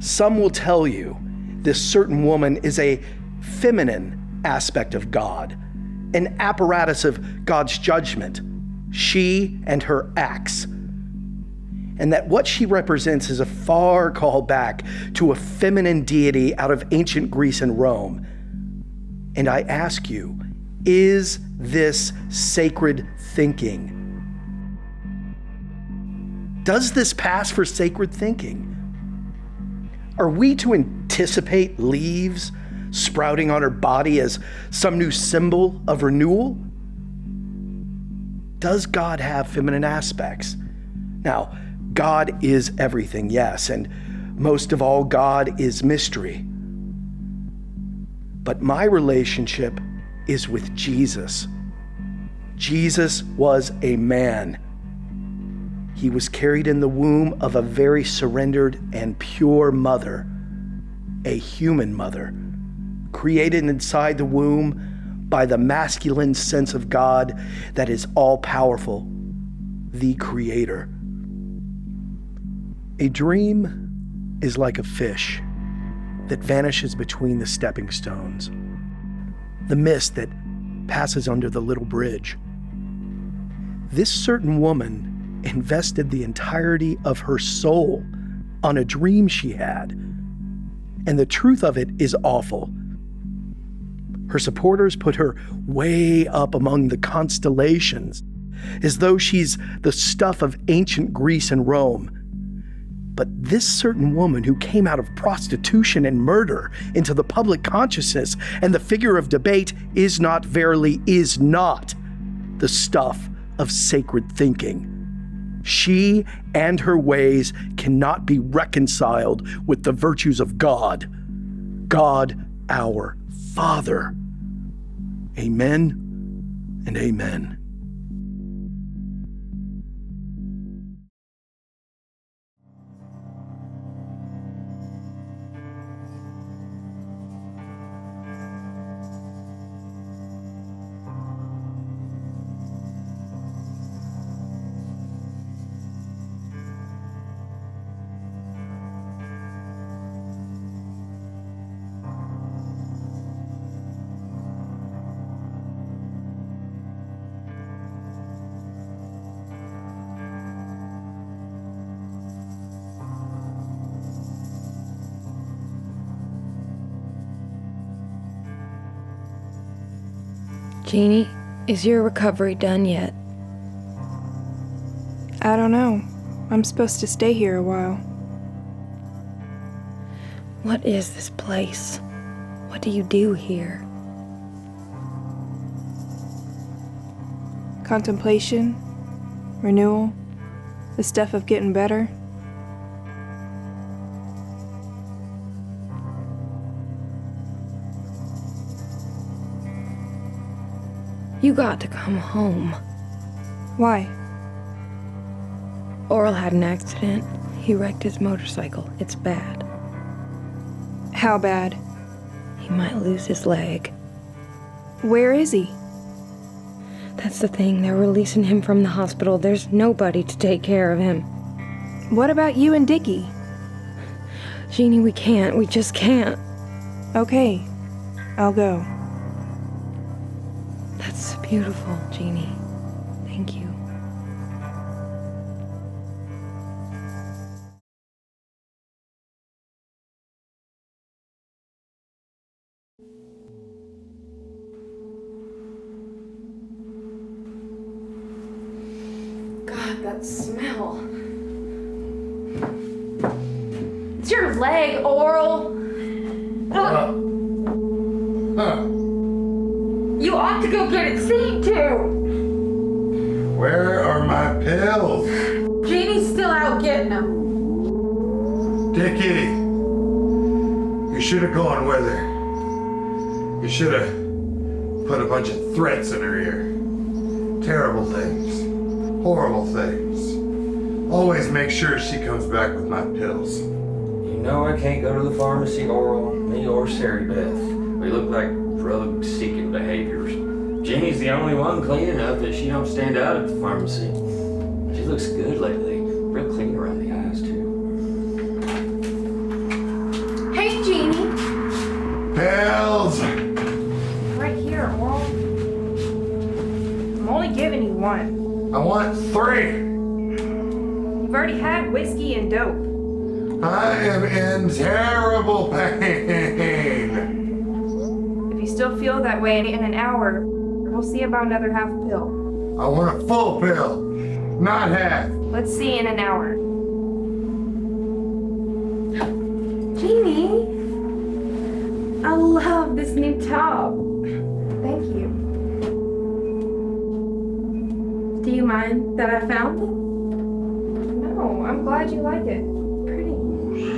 Some will tell you this certain woman is a feminine aspect of God, an apparatus of God's judgment, she and her acts, and that what she represents is a far call back to a feminine deity out of ancient Greece and Rome. And I ask you, is this sacred thinking? Does this pass for sacred thinking? Are we to anticipate leaves sprouting on her body as some new symbol of renewal? Does God have feminine aspects? Now, God is everything, yes, and most of all, God is mystery. But my relationship is with Jesus. Jesus was a man. He was carried in the womb of a very surrendered and pure mother, a human mother, created inside the womb by the masculine sense of God that is all-powerful, the Creator. A dream is like a fish that vanishes between the stepping stones, the mist that passes under the little bridge. This certain woman invested the entirety of her soul on a dream she had, and the truth of it is awful. Her supporters put her way up among the constellations, as though she's the stuff of ancient Greece and Rome. But this certain woman who came out of prostitution and murder into the public consciousness and the figure of debate is not the stuff of sacred thinking. She and her ways cannot be reconciled with the virtues of God. God, our Father. Amen and amen. Genie, is your recovery done yet? I don't know. I'm supposed to stay here a while. What is this place? What do you do here? Contemplation, renewal, the stuff of getting better. You got to come home. Why? Oral had an accident. He wrecked his motorcycle. It's bad. How bad? He might lose his leg. Where is he? That's the thing. They're releasing him from the hospital. There's nobody to take care of him. What about you and Dickie? Jeannie, we can't. We just can't. Okay, I'll go. That's beautiful, Jeannie. Thank you. God, that smell. It's your leg, Oral. You ought to go get it seen to. Where are my pills? Jeannie's still out getting them. Dickie, you should have gone with her. You should have put a bunch of threats in her ear. Terrible things. Horrible things. Always make sure she comes back with my pills. You know I can't go to the pharmacy, Oral, me or Sarah Beth. We look like drug-seeking behaviors. Jeannie's the only one clean enough that she don't stand out at the pharmacy. She looks good lately. Real clean around the eyes, too. Hey, Jeannie. Pills! Right here, Oral. I'm only giving you one. I want 3. You've already had whiskey and dope. I am in terrible pain. If you still feel that way in an hour, we'll see about another half pill. I want a full pill, not half. Let's see in an hour. Jeannie, I love this new top. Thank you. Do you mind that I found it? No, I'm glad you like it. Pretty.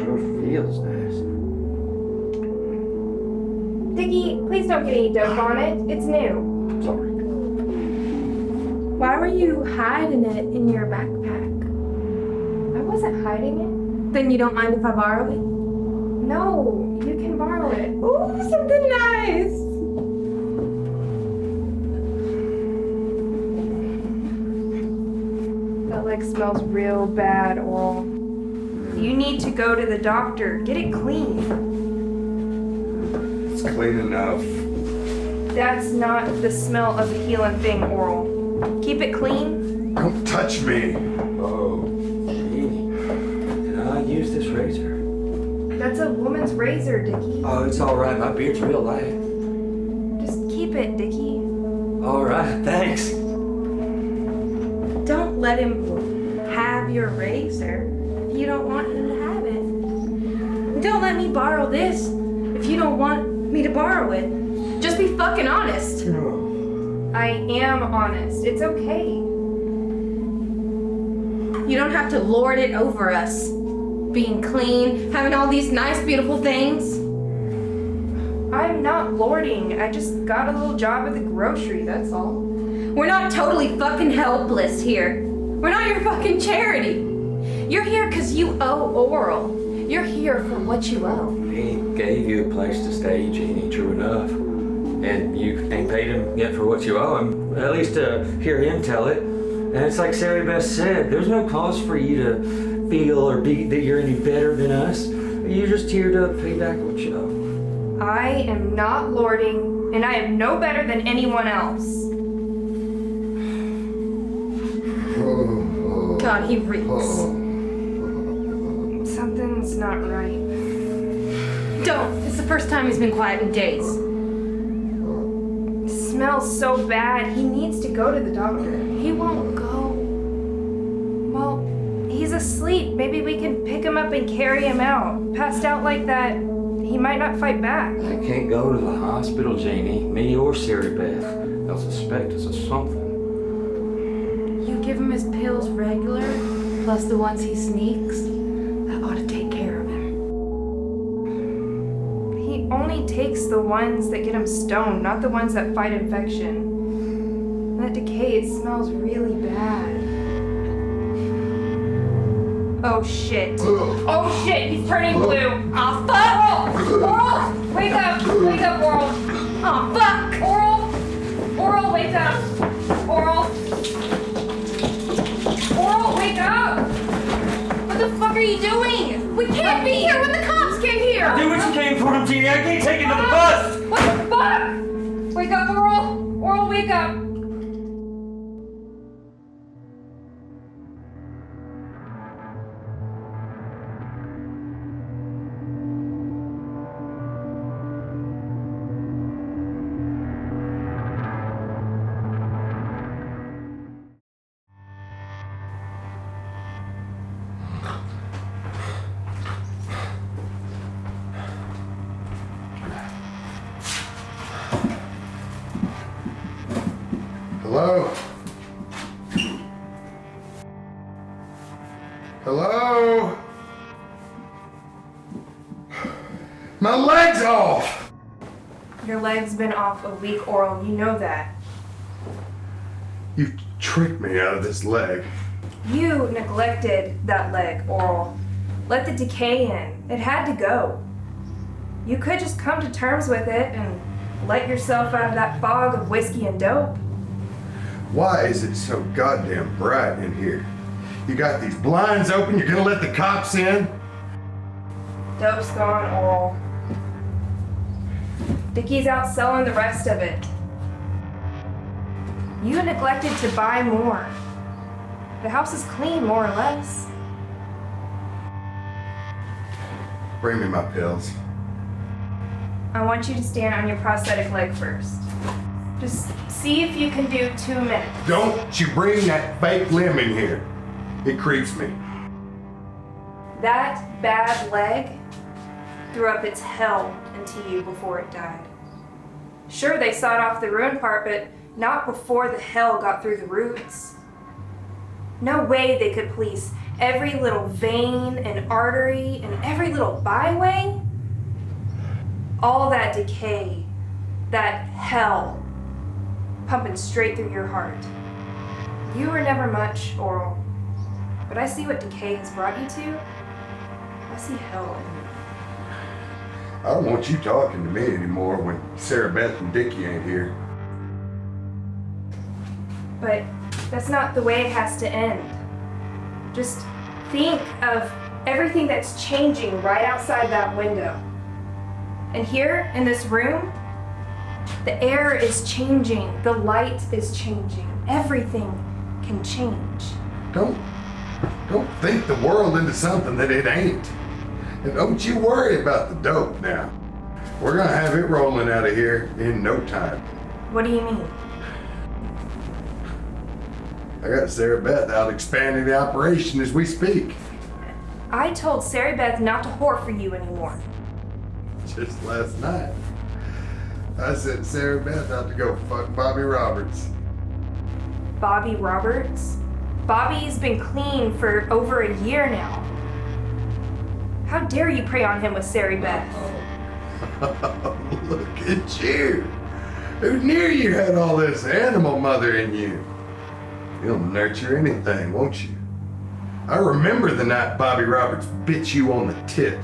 Sure feels nice. Dickie, please don't get any dope on it. It's new. Sorry. Why were you hiding it in your backpack? I wasn't hiding it. Then you don't mind if I borrow it? No, you can borrow it. Ooh, something nice. That leg smells real bad, Oral. You need to go to the doctor. Get it clean. It's clean enough. That's not the smell of the healing thing, Oral. Keep it clean. Don't touch me. Oh, Jeannie. Did I use this razor? That's a woman's razor, Dickie. Oh, it's all right. My beard's real light. Just keep it, Dickie. All right, thanks. Don't let him have your razor if you don't want him to have it. And don't let me borrow this if you don't want me to borrow it. Just be fucking honest. I am honest. It's okay. You don't have to lord it over us. Being clean, having all these nice, beautiful things. I'm not lording. I just got a little job at the grocery, that's all. We're not totally fucking helpless here. We're not your fucking charity. You're here because you owe Oral. You're here for what you owe. He gave you a place to stay, Jeannie, true enough. And you ain't paid him yet for what you owe him, at least to hear him tell it. And it's like Sarah Beth said, there's no cause for you to feel or be that you're any better than us. You're just here to pay back what you owe. I am not lording, and I am no better than anyone else. God, he reeks. Something's not right. Don't. It's the first time he's been quiet in days. It smells so bad. He needs to go to the doctor. He won't go. Well, he's asleep. Maybe we can pick him up and carry him out. Passed out like that He might not fight back. I can't go to the hospital, Janie. Me or Sarah Beth. They'll suspect us of something. You give him his pills regular, plus the ones he sneaks. That ought to take care of him. He only takes the ones that get him stoned, not the ones that fight infection. That decay, it smells really bad. Oh shit. Oh shit, he's turning blue. Oh fuck! Oral! Wake up! Wake up, Oral! Oh fuck! Oral! Oral, wake up! Oral! Oral, wake up! What the fuck are you doing? We can't be here when the cops get here! Do what you can for him, Jeannie. I can't take him to the bus! What the fuck? Wake up, Oral! Oral, wake up! Hello? Hello? My leg's off! Your leg's been off a week, Oral. You know that. You tricked me out of this leg. You neglected that leg, Oral. Let the decay in. It had to go. You could just come to terms with it and let yourself out of that fog of whiskey and dope. Why is it so goddamn bright in here? You got these blinds open, you're gonna let the cops in? Dope's gone, Oral. Dickie's out selling the rest of it. You neglected to buy more. The house is clean, more or less. Bring me my pills. I want you to stand on your prosthetic leg first. Just see if you can do 2 minutes. Don't you bring that fake limb in here. It creeps me. That bad leg threw up its hell into you before it died. Sure, they sawed off the ruined part, but not before the hell got through the roots. No way they could police every little vein and artery and every little byway. All that decay, that hell, pumping straight through your heart. You were never much, Oral, but I see what decay has brought you to. I see hell in you. I don't want you talking to me anymore when Sarah Beth and Dickie ain't here. But that's not the way it has to end. Just think of everything that's changing right outside that window. And here in this room, the air is changing, the light is changing. Everything can change. Don't think the world into something that it ain't. And don't you worry about the dope now. We're gonna have it rolling out of here in no time. What do you mean? I got Sarah Beth out expanding the operation as we speak. I told Sarah Beth not to whore for you anymore. Just last night, I sent Sarah Beth out to go fuck Bobby Roberts. Bobby Roberts? Bobby's been clean for over a year now. How dare you prey on him with Sarah Beth? Look at you. Who knew you had all this animal mother in you? You'll nurture anything, won't you? I remember the night Bobby Roberts bit you on the tit.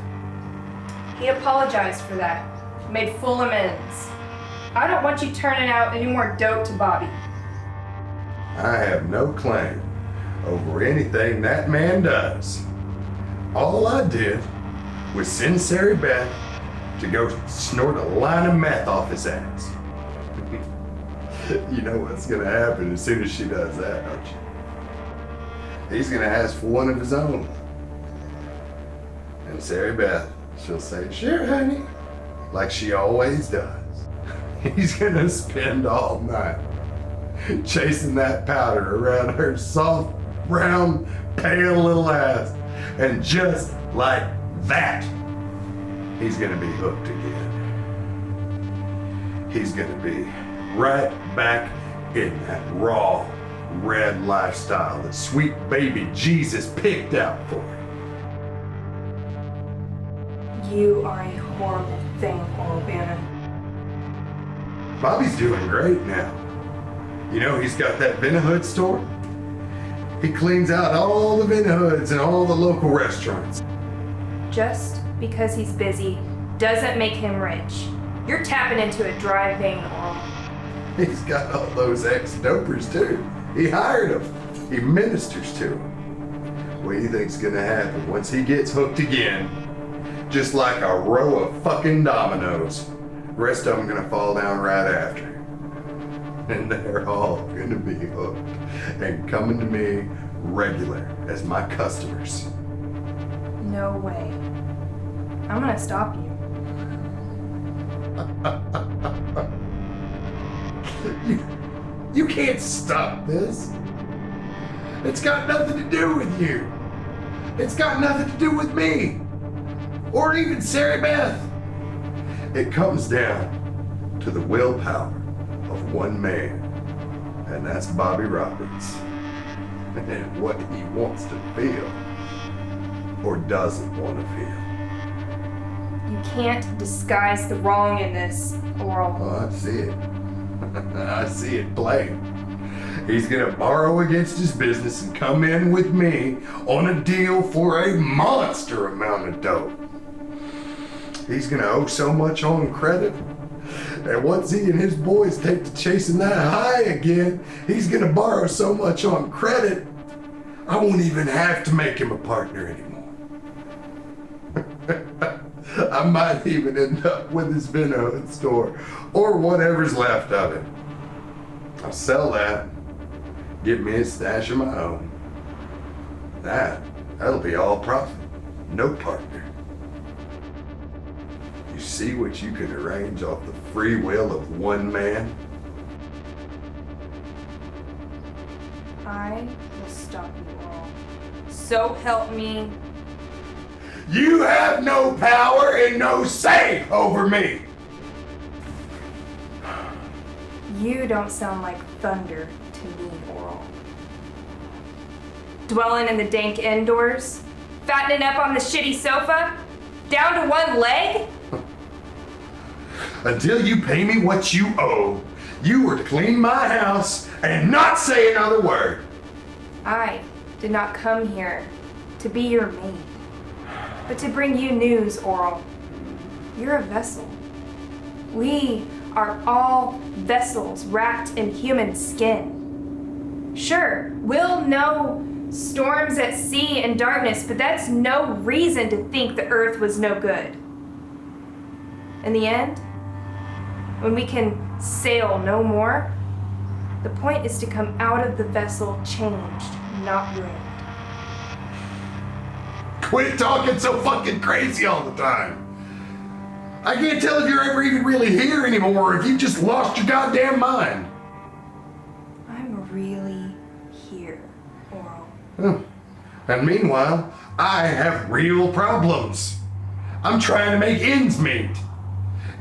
He apologized for that. Made full amends. I don't want you turning out any more dope to Bobby. I have no claim over anything that man does. All I did was send Sarah Beth to go snort a line of meth off his ass. You know what's gonna happen as soon as she does that, don't you? He's gonna ask for one of his own. And Sarah Beth, she'll say, "Sure, honey," like she always does. He's gonna spend all night chasing that powder around her soft, brown, pale little ass. And just like that, he's gonna be hooked again. He's gonna be right back in that raw, red lifestyle that sweet baby Jesus picked out for him. You are a horrible thing, Oral Bannon. Bobby's doing great now. You know, he's got that Vinahood store. He cleans out all the Vinahoods and all the local restaurants. Just because he's busy doesn't make him rich. You're tapping into a dry vein, Oral. He's got all those ex-dopers too. He hired them. He ministers to them. What do you think's gonna happen once he gets hooked again? Just like a row of fucking dominoes. The rest of them gonna fall down right after. And they're all gonna be hooked and coming to me regular as my customers. No way. I'm gonna stop you. You can't stop this. It's got nothing to do with you. It's got nothing to do with me. Or even Sarah Beth. It comes down to the willpower of one man, and that's Bobby Roberts. And what he wants to feel, or doesn't want to feel. You can't disguise the wrong in this, Oral. Oh, I see it. I see it plain. He's gonna borrow against his business and come in with me on a deal for a monster amount of dough. He's gonna owe so much on credit, and once he and his boys take to chasing that high again, he's gonna borrow so much on credit, I won't even have to make him a partner anymore. I might even end up with his Vinahood store, or whatever's left of it. I'll sell that, get me a stash of my own. That'll be all profit, no partner. You see what you can arrange off the free will of one man? I will stop you, Oral. So help me. You have no power and no say over me! You don't sound like thunder to me, Oral. Dwelling in the dank indoors? Fattening up on the shitty sofa? Down to one leg? Until you pay me what you owe, you were to clean my house and not say another word. I did not come here to be your maid, but to bring you news, Oral. You're a vessel. We are all vessels wrapped in human skin. Sure, we'll know storms at sea and darkness, but that's no reason to think the earth was no good. In the end, when we can sail no more, the point is to come out of the vessel changed, not ruined. Quit talking so fucking crazy all the time. I can't tell if you're ever even really here anymore or if you just lost your goddamn mind. I'm really here, Oral. And meanwhile, I have real problems. I'm trying to make ends meet.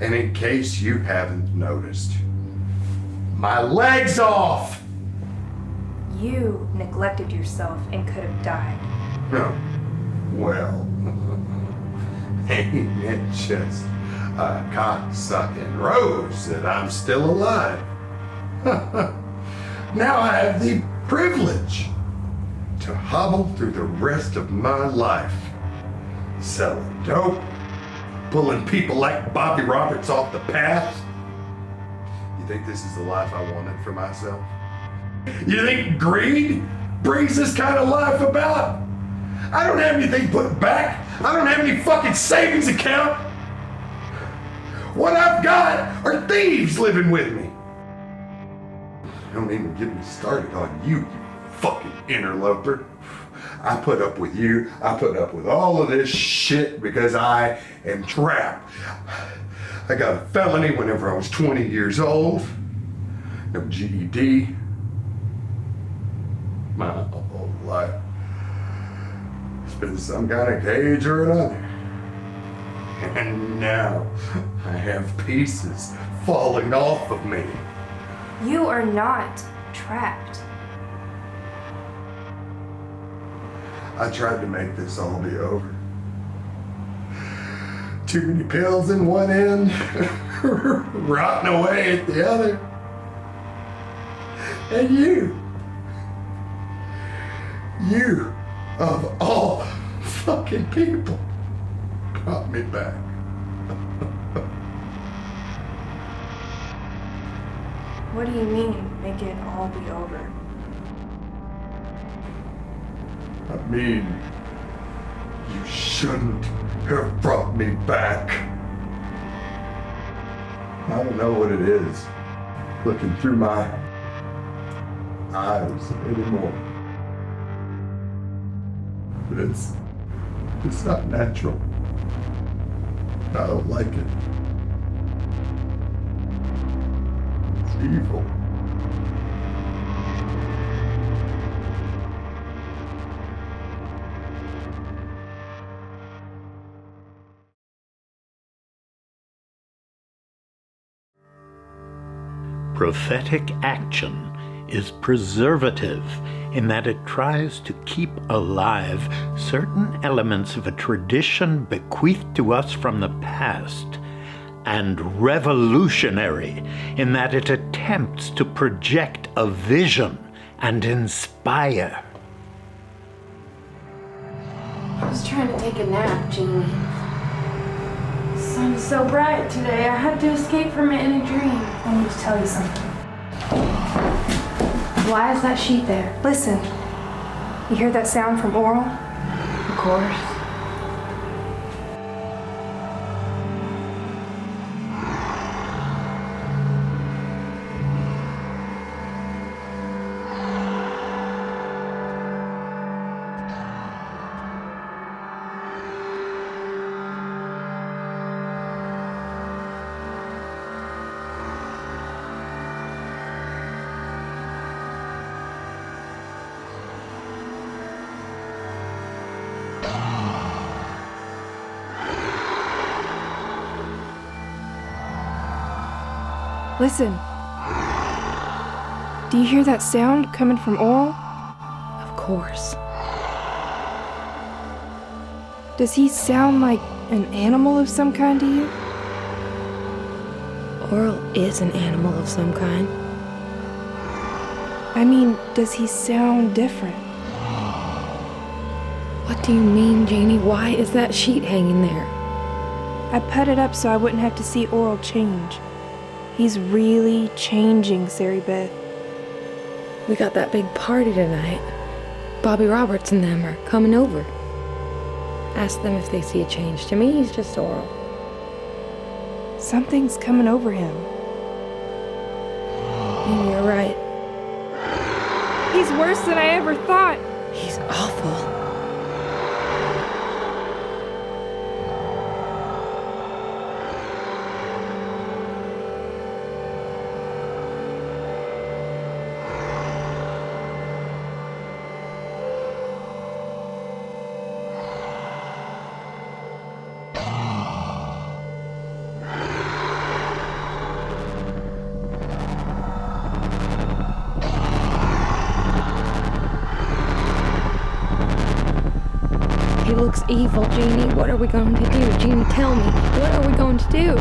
And in case you haven't noticed, my leg's off. You neglected yourself and could have died. Oh, well, ain't it just a cock-sucking rose that I'm still alive? Now I have the privilege to hobble through the rest of my life, selling dope, pulling people like Bobby Roberts off the path. You think this is the life I wanted for myself? You think greed brings this kind of life about? I don't have anything put back. I don't have any fucking savings account. What I've got are thieves living with me. Don't even get me started on you, you fucking interloper. I put up with you. I put up with all of this shit because I am trapped. I got a felony whenever I was 20 years old. No GED. My whole life. It's been some kind of cage or another. And now I have pieces falling off of me. You are not trapped. I tried to make this all be over. Too many pills in one end, rotting away at the other. And you of all fucking people, brought me back. What do you mean, make it all be over? I mean, you shouldn't have brought me back. I don't know what it is looking through my eyes anymore. But it's not natural. I don't like it. It's evil. Prophetic action is preservative in that it tries to keep alive certain elements of a tradition bequeathed to us from the past, and revolutionary in that it attempts to project a vision and inspire. I was trying to take a nap, Genie. The sun's so bright today, I had to escape from it in a dream. I need to tell you something. Why is that sheet there? Listen. You hear that sound from Oral? Of course. Listen. Do you hear that sound coming from Oral? Of course. Does he sound like an animal of some kind to you? Oral is an animal of some kind. I mean, does he sound different? What do you mean, Genie? Why is that sheet hanging there? I put it up so I wouldn't have to see Oral change. He's really changing, Sari Beth. We got that big party tonight. Bobby Roberts and them are coming over. Ask them if they see a change. To me, he's just Oral. Something's coming over him. And you're right. He's worse than I ever thought. He's awful. He looks evil, Genie. What are we going to do? Genie, tell me. What are we going to do?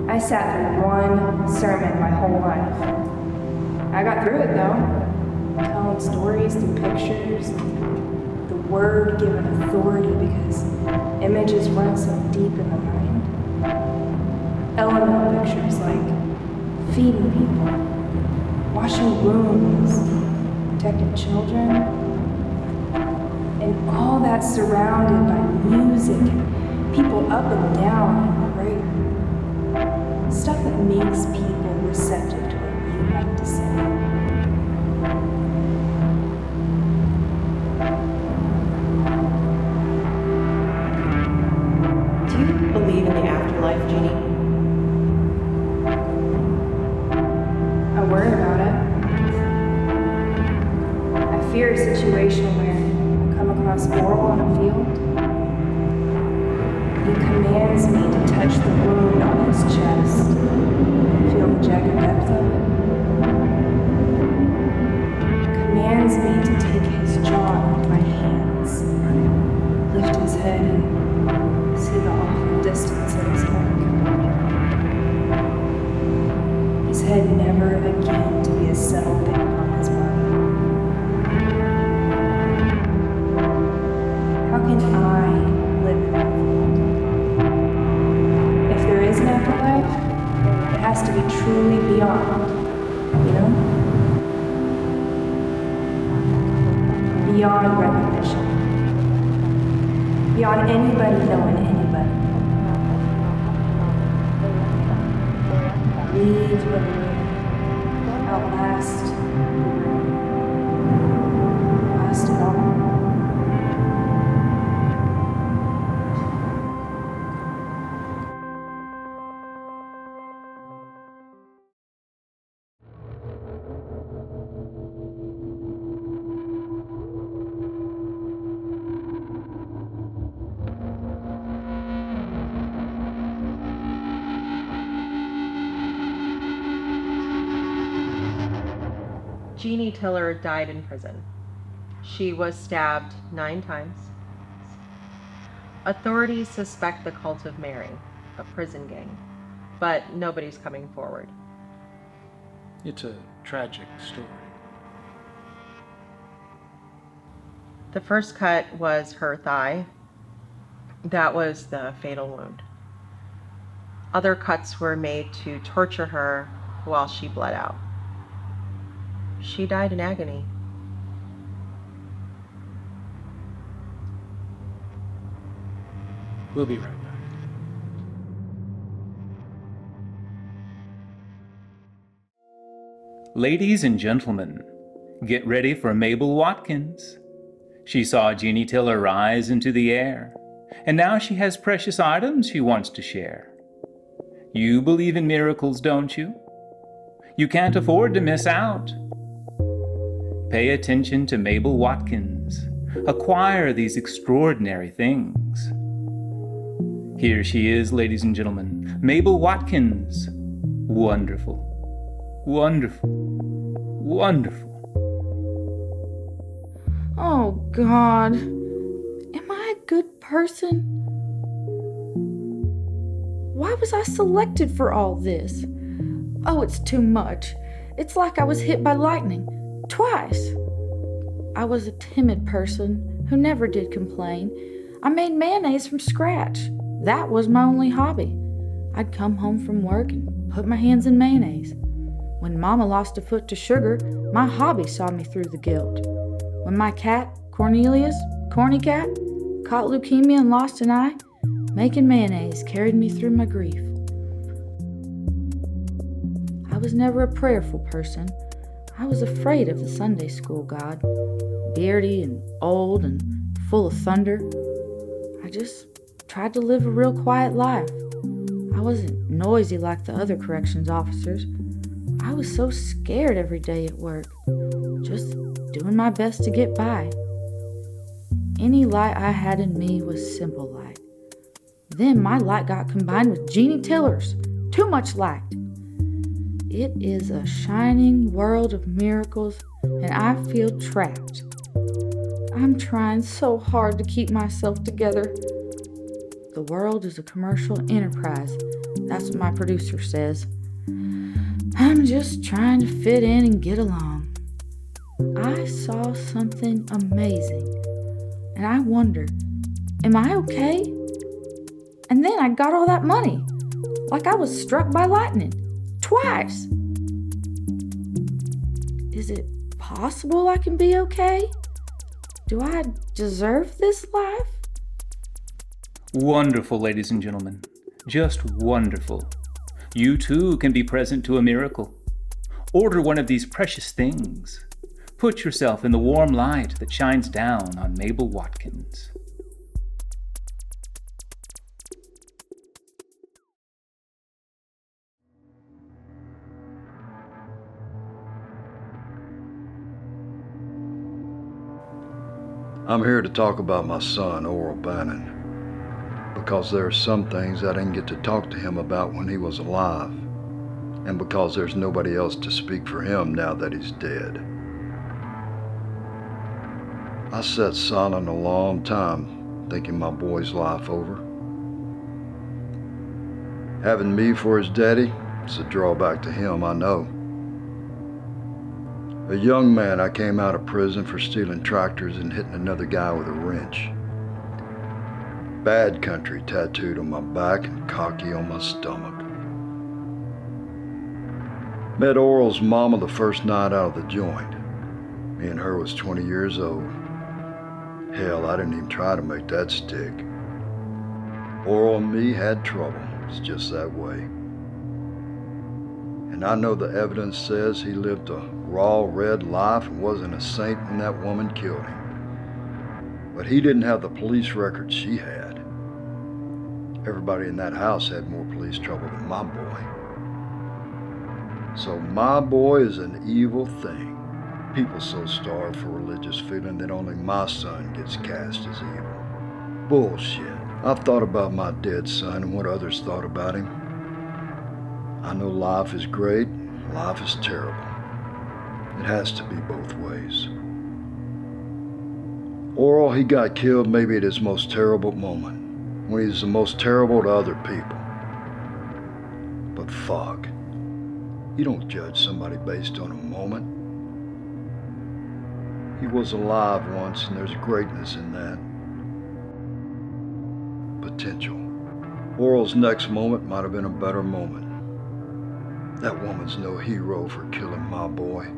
I sat through one sermon my whole life. I got through it though, telling stories through pictures, the word given authority because images run so deep in the mind. Elemental pictures like feeding people, washing wounds, protecting children, and all that surrounded by music and people up and down and prayer. Stuff that makes people receptive to what you have to say. Do you believe in the afterlife, Genie? I worry about it. I fear a situation where I come across Oral on a field. He commands me to touch the wound on his chest, feel the jagged depth of it. Commands me to take his jaw into my hands, lift his head and see the awful distance of his neck. His head never again to be a settled thing upon his body. How can I live in that world? If there is an afterlife, it has to be truly beyond, you know? Beyond recognition. Beyond anybody knowing anybody. Leave the room. Outlast the room. Last it all. Genie Tiller died in prison. She was stabbed 9 times. Authorities suspect the Cult of Mary, a prison gang, but nobody's coming forward. It's a tragic story. The first cut was her thigh. That was the fatal wound. Other cuts were made to torture her while she bled out. She died in agony. We'll be right back. Ladies and gentlemen, get ready for Mabel Watkins. She saw Genie Tiller rise into the air, and now she has precious items she wants to share. You believe in miracles, don't you? You can't afford to miss out. Pay attention to Mabel Watkins. Acquire these extraordinary things. Here she is, ladies and gentlemen, Mabel Watkins. Wonderful, wonderful, wonderful. Oh, God. Am I a good person? Why was I selected for all this? Oh, it's too much. It's like I was hit by lightning. Twice. I was a timid person who never did complain. I made mayonnaise from scratch. That was my only hobby. I'd come home from work and put my hands in mayonnaise. When Mama lost a foot to sugar, my hobby saw me through the guilt. When my cat, Cornelius, Corny Cat, caught leukemia and lost an eye, making mayonnaise carried me through my grief. I was never a prayerful person. I was afraid of the Sunday school God, beardy and old and full of thunder. I just tried to live a real quiet life. I wasn't noisy like the other corrections officers. I was so scared every day at work, just doing my best to get by. Any light I had in me was simple light. Then my light got combined with Genie Tiller's. Too much light. It is a shining world of miracles, and I feel trapped. I'm trying so hard to keep myself together. The world is a commercial enterprise. That's what my producer says. I'm just trying to fit in and get along. I saw something amazing, and I wondered, am I okay? And then I got all that money, like I was struck by lightning. Twice. Is it possible I can be okay? Do I deserve this life? Wonderful, ladies and gentlemen. Just wonderful. You too can be present to a miracle. Order one of these precious things. Put yourself in the warm light that shines down on Mabel Watkins. I'm here to talk about my son, Oral Bannon, because there are some things I didn't get to talk to him about when he was alive, and because there's nobody else to speak for him now that he's dead. I sat silent a long time, thinking my boy's life over. Having me for his daddy is a drawback to him, I know. A young man, I came out of prison for stealing tractors and hitting another guy with a wrench. Bad country tattooed on my back and cocky on my stomach. Met Oral's mama the first night out of the joint. Me and her was 20 years old. Hell, I didn't even try to make that stick. Oral and me had trouble. It's just that way. And I know the evidence says he lived a raw, red life and wasn't a saint when that woman killed him. But he didn't have the police record she had. Everybody in that house had more police trouble than my boy. So my boy is an evil thing. People so starved for religious feeling that only my son gets cast as evil. Bullshit. I've thought about my dead son and what others thought about him. I know life is great, life is terrible. It has to be both ways. Oral, he got killed maybe at his most terrible moment, when he was the most terrible to other people. But fuck, you don't judge somebody based on a moment. He was alive once, and there's greatness in that. Potential. Oral's next moment might have been a better moment. That woman's no hero for killing my boy.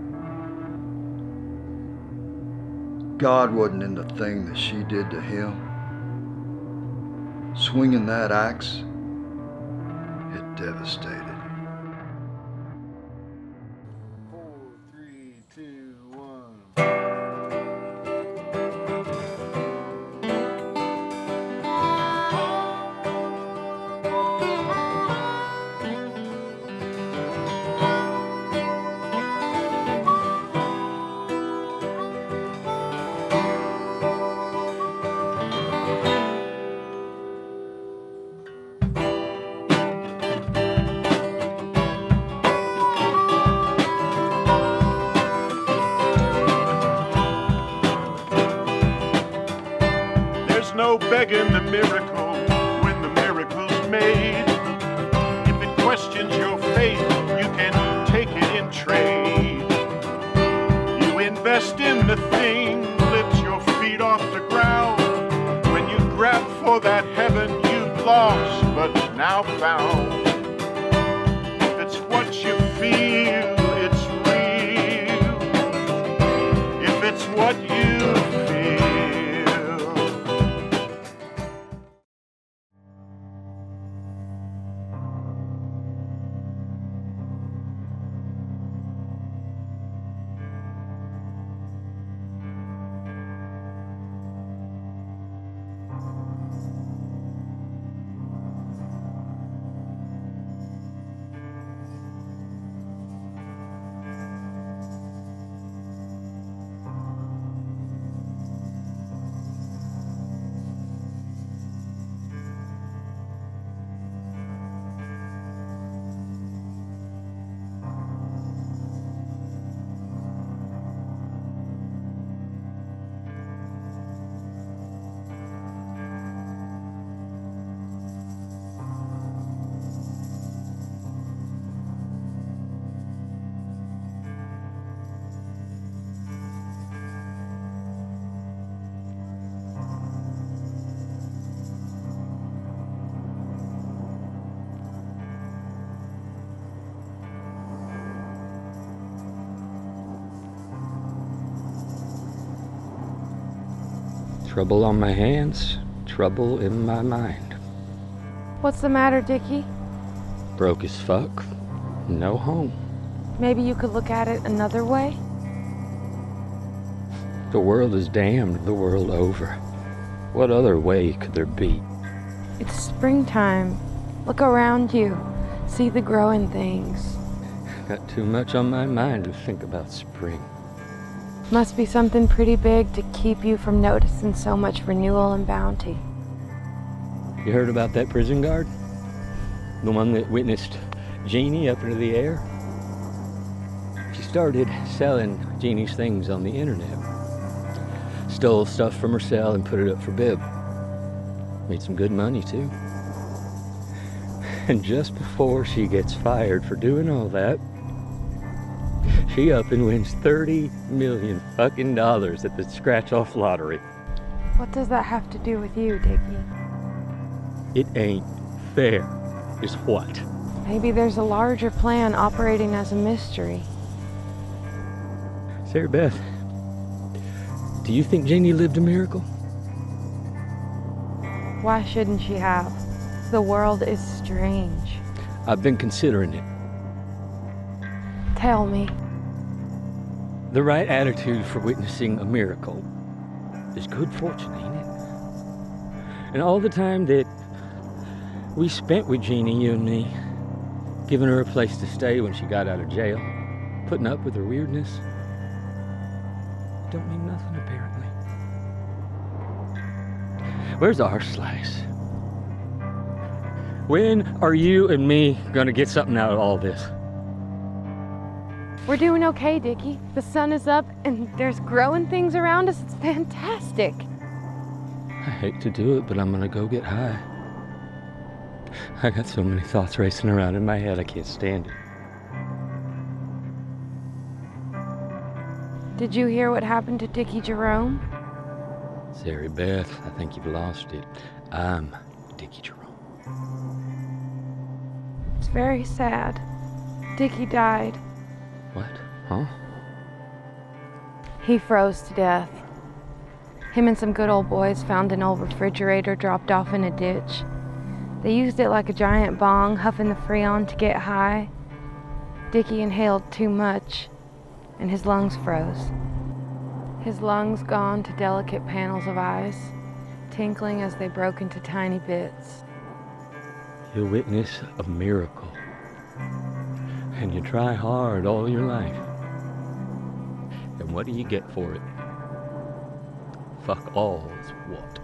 God wasn't in the thing that she did to him. Swinging that axe, it devastated. 4, 3, 2, 1. No begging the miracle when the miracle's made. If it questions your faith, you can take it in trade. You best in the thing lifts your feet off the ground. When you grab for that heaven you've lost but now found. If it's what you feel, it's real. If it's what you feel. Trouble on my hands, trouble in my mind. What's the matter, Dickie? Broke as fuck, no home. Maybe you could look at it another way? The world is damned the world over. What other way could there be? It's springtime. Look around you. See the growing things. Got too much on my mind to think about spring. Must be something pretty big to keep you from noticing so much renewal and bounty. You heard about that prison guard? The one that witnessed Genie up into the air? She started selling Genie's things on the internet. Stole stuff from her cell and put it up for bid. Made some good money too. And just before she gets fired for doing all that, she up and wins 30 million fucking dollars at the scratch-off lottery. What does that have to do with you, Dickie? It ain't fair, is what? Maybe there's a larger plan operating as a mystery. Sarah Beth, do you think Genie lived a miracle? Why shouldn't she have? The world is strange. I've been considering it. Tell me. The right attitude for witnessing a miracle is good fortune, ain't it? And all the time that we spent with Genie, you and me, giving her a place to stay when she got out of jail, putting up with her weirdness, don't mean nothing apparently. Where's our slice? When are you and me gonna get something out of all this? We're doing okay, Dickie. The sun is up and there's growing things around us. It's fantastic. I hate to do it, but I'm gonna go get high. I got so many thoughts racing around in my head, I can't stand it. Did you hear what happened to Dickie Jerome? Sarah Beth, I think you've lost it. I'm Dickie Jerome. It's very sad. Dickie died. What? Huh? He froze to death. Him and some good old boys found an old refrigerator dropped off in a ditch. They used it like a giant bong, huffing the Freon to get high. Dickie inhaled too much, and his lungs froze. His lungs gone to delicate panels of ice, tinkling as they broke into tiny bits. You witness a miracle, and you try hard all your life. And what do you get for it? Fuck all is what?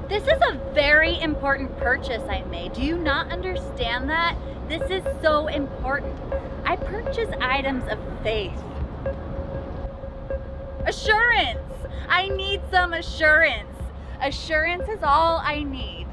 This is a very important purchase I made. Do you not understand that? This is so important. I purchase items of faith. Assurance! I need some assurance. Assurance is all I need.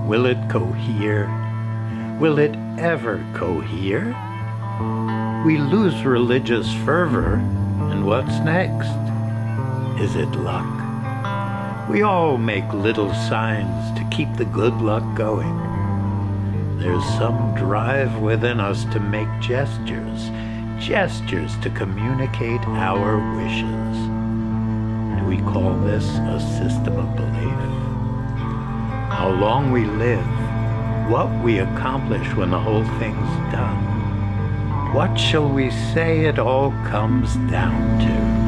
Will it cohere? Will it ever cohere? We lose religious fervor, and what's next? Is it luck? We all make little signs to keep the good luck going. There's some drive within us to make gestures to communicate our wishes. And we call this a system of belief. How long we live, what we accomplish when the whole thing's done. What shall we say it all comes down to?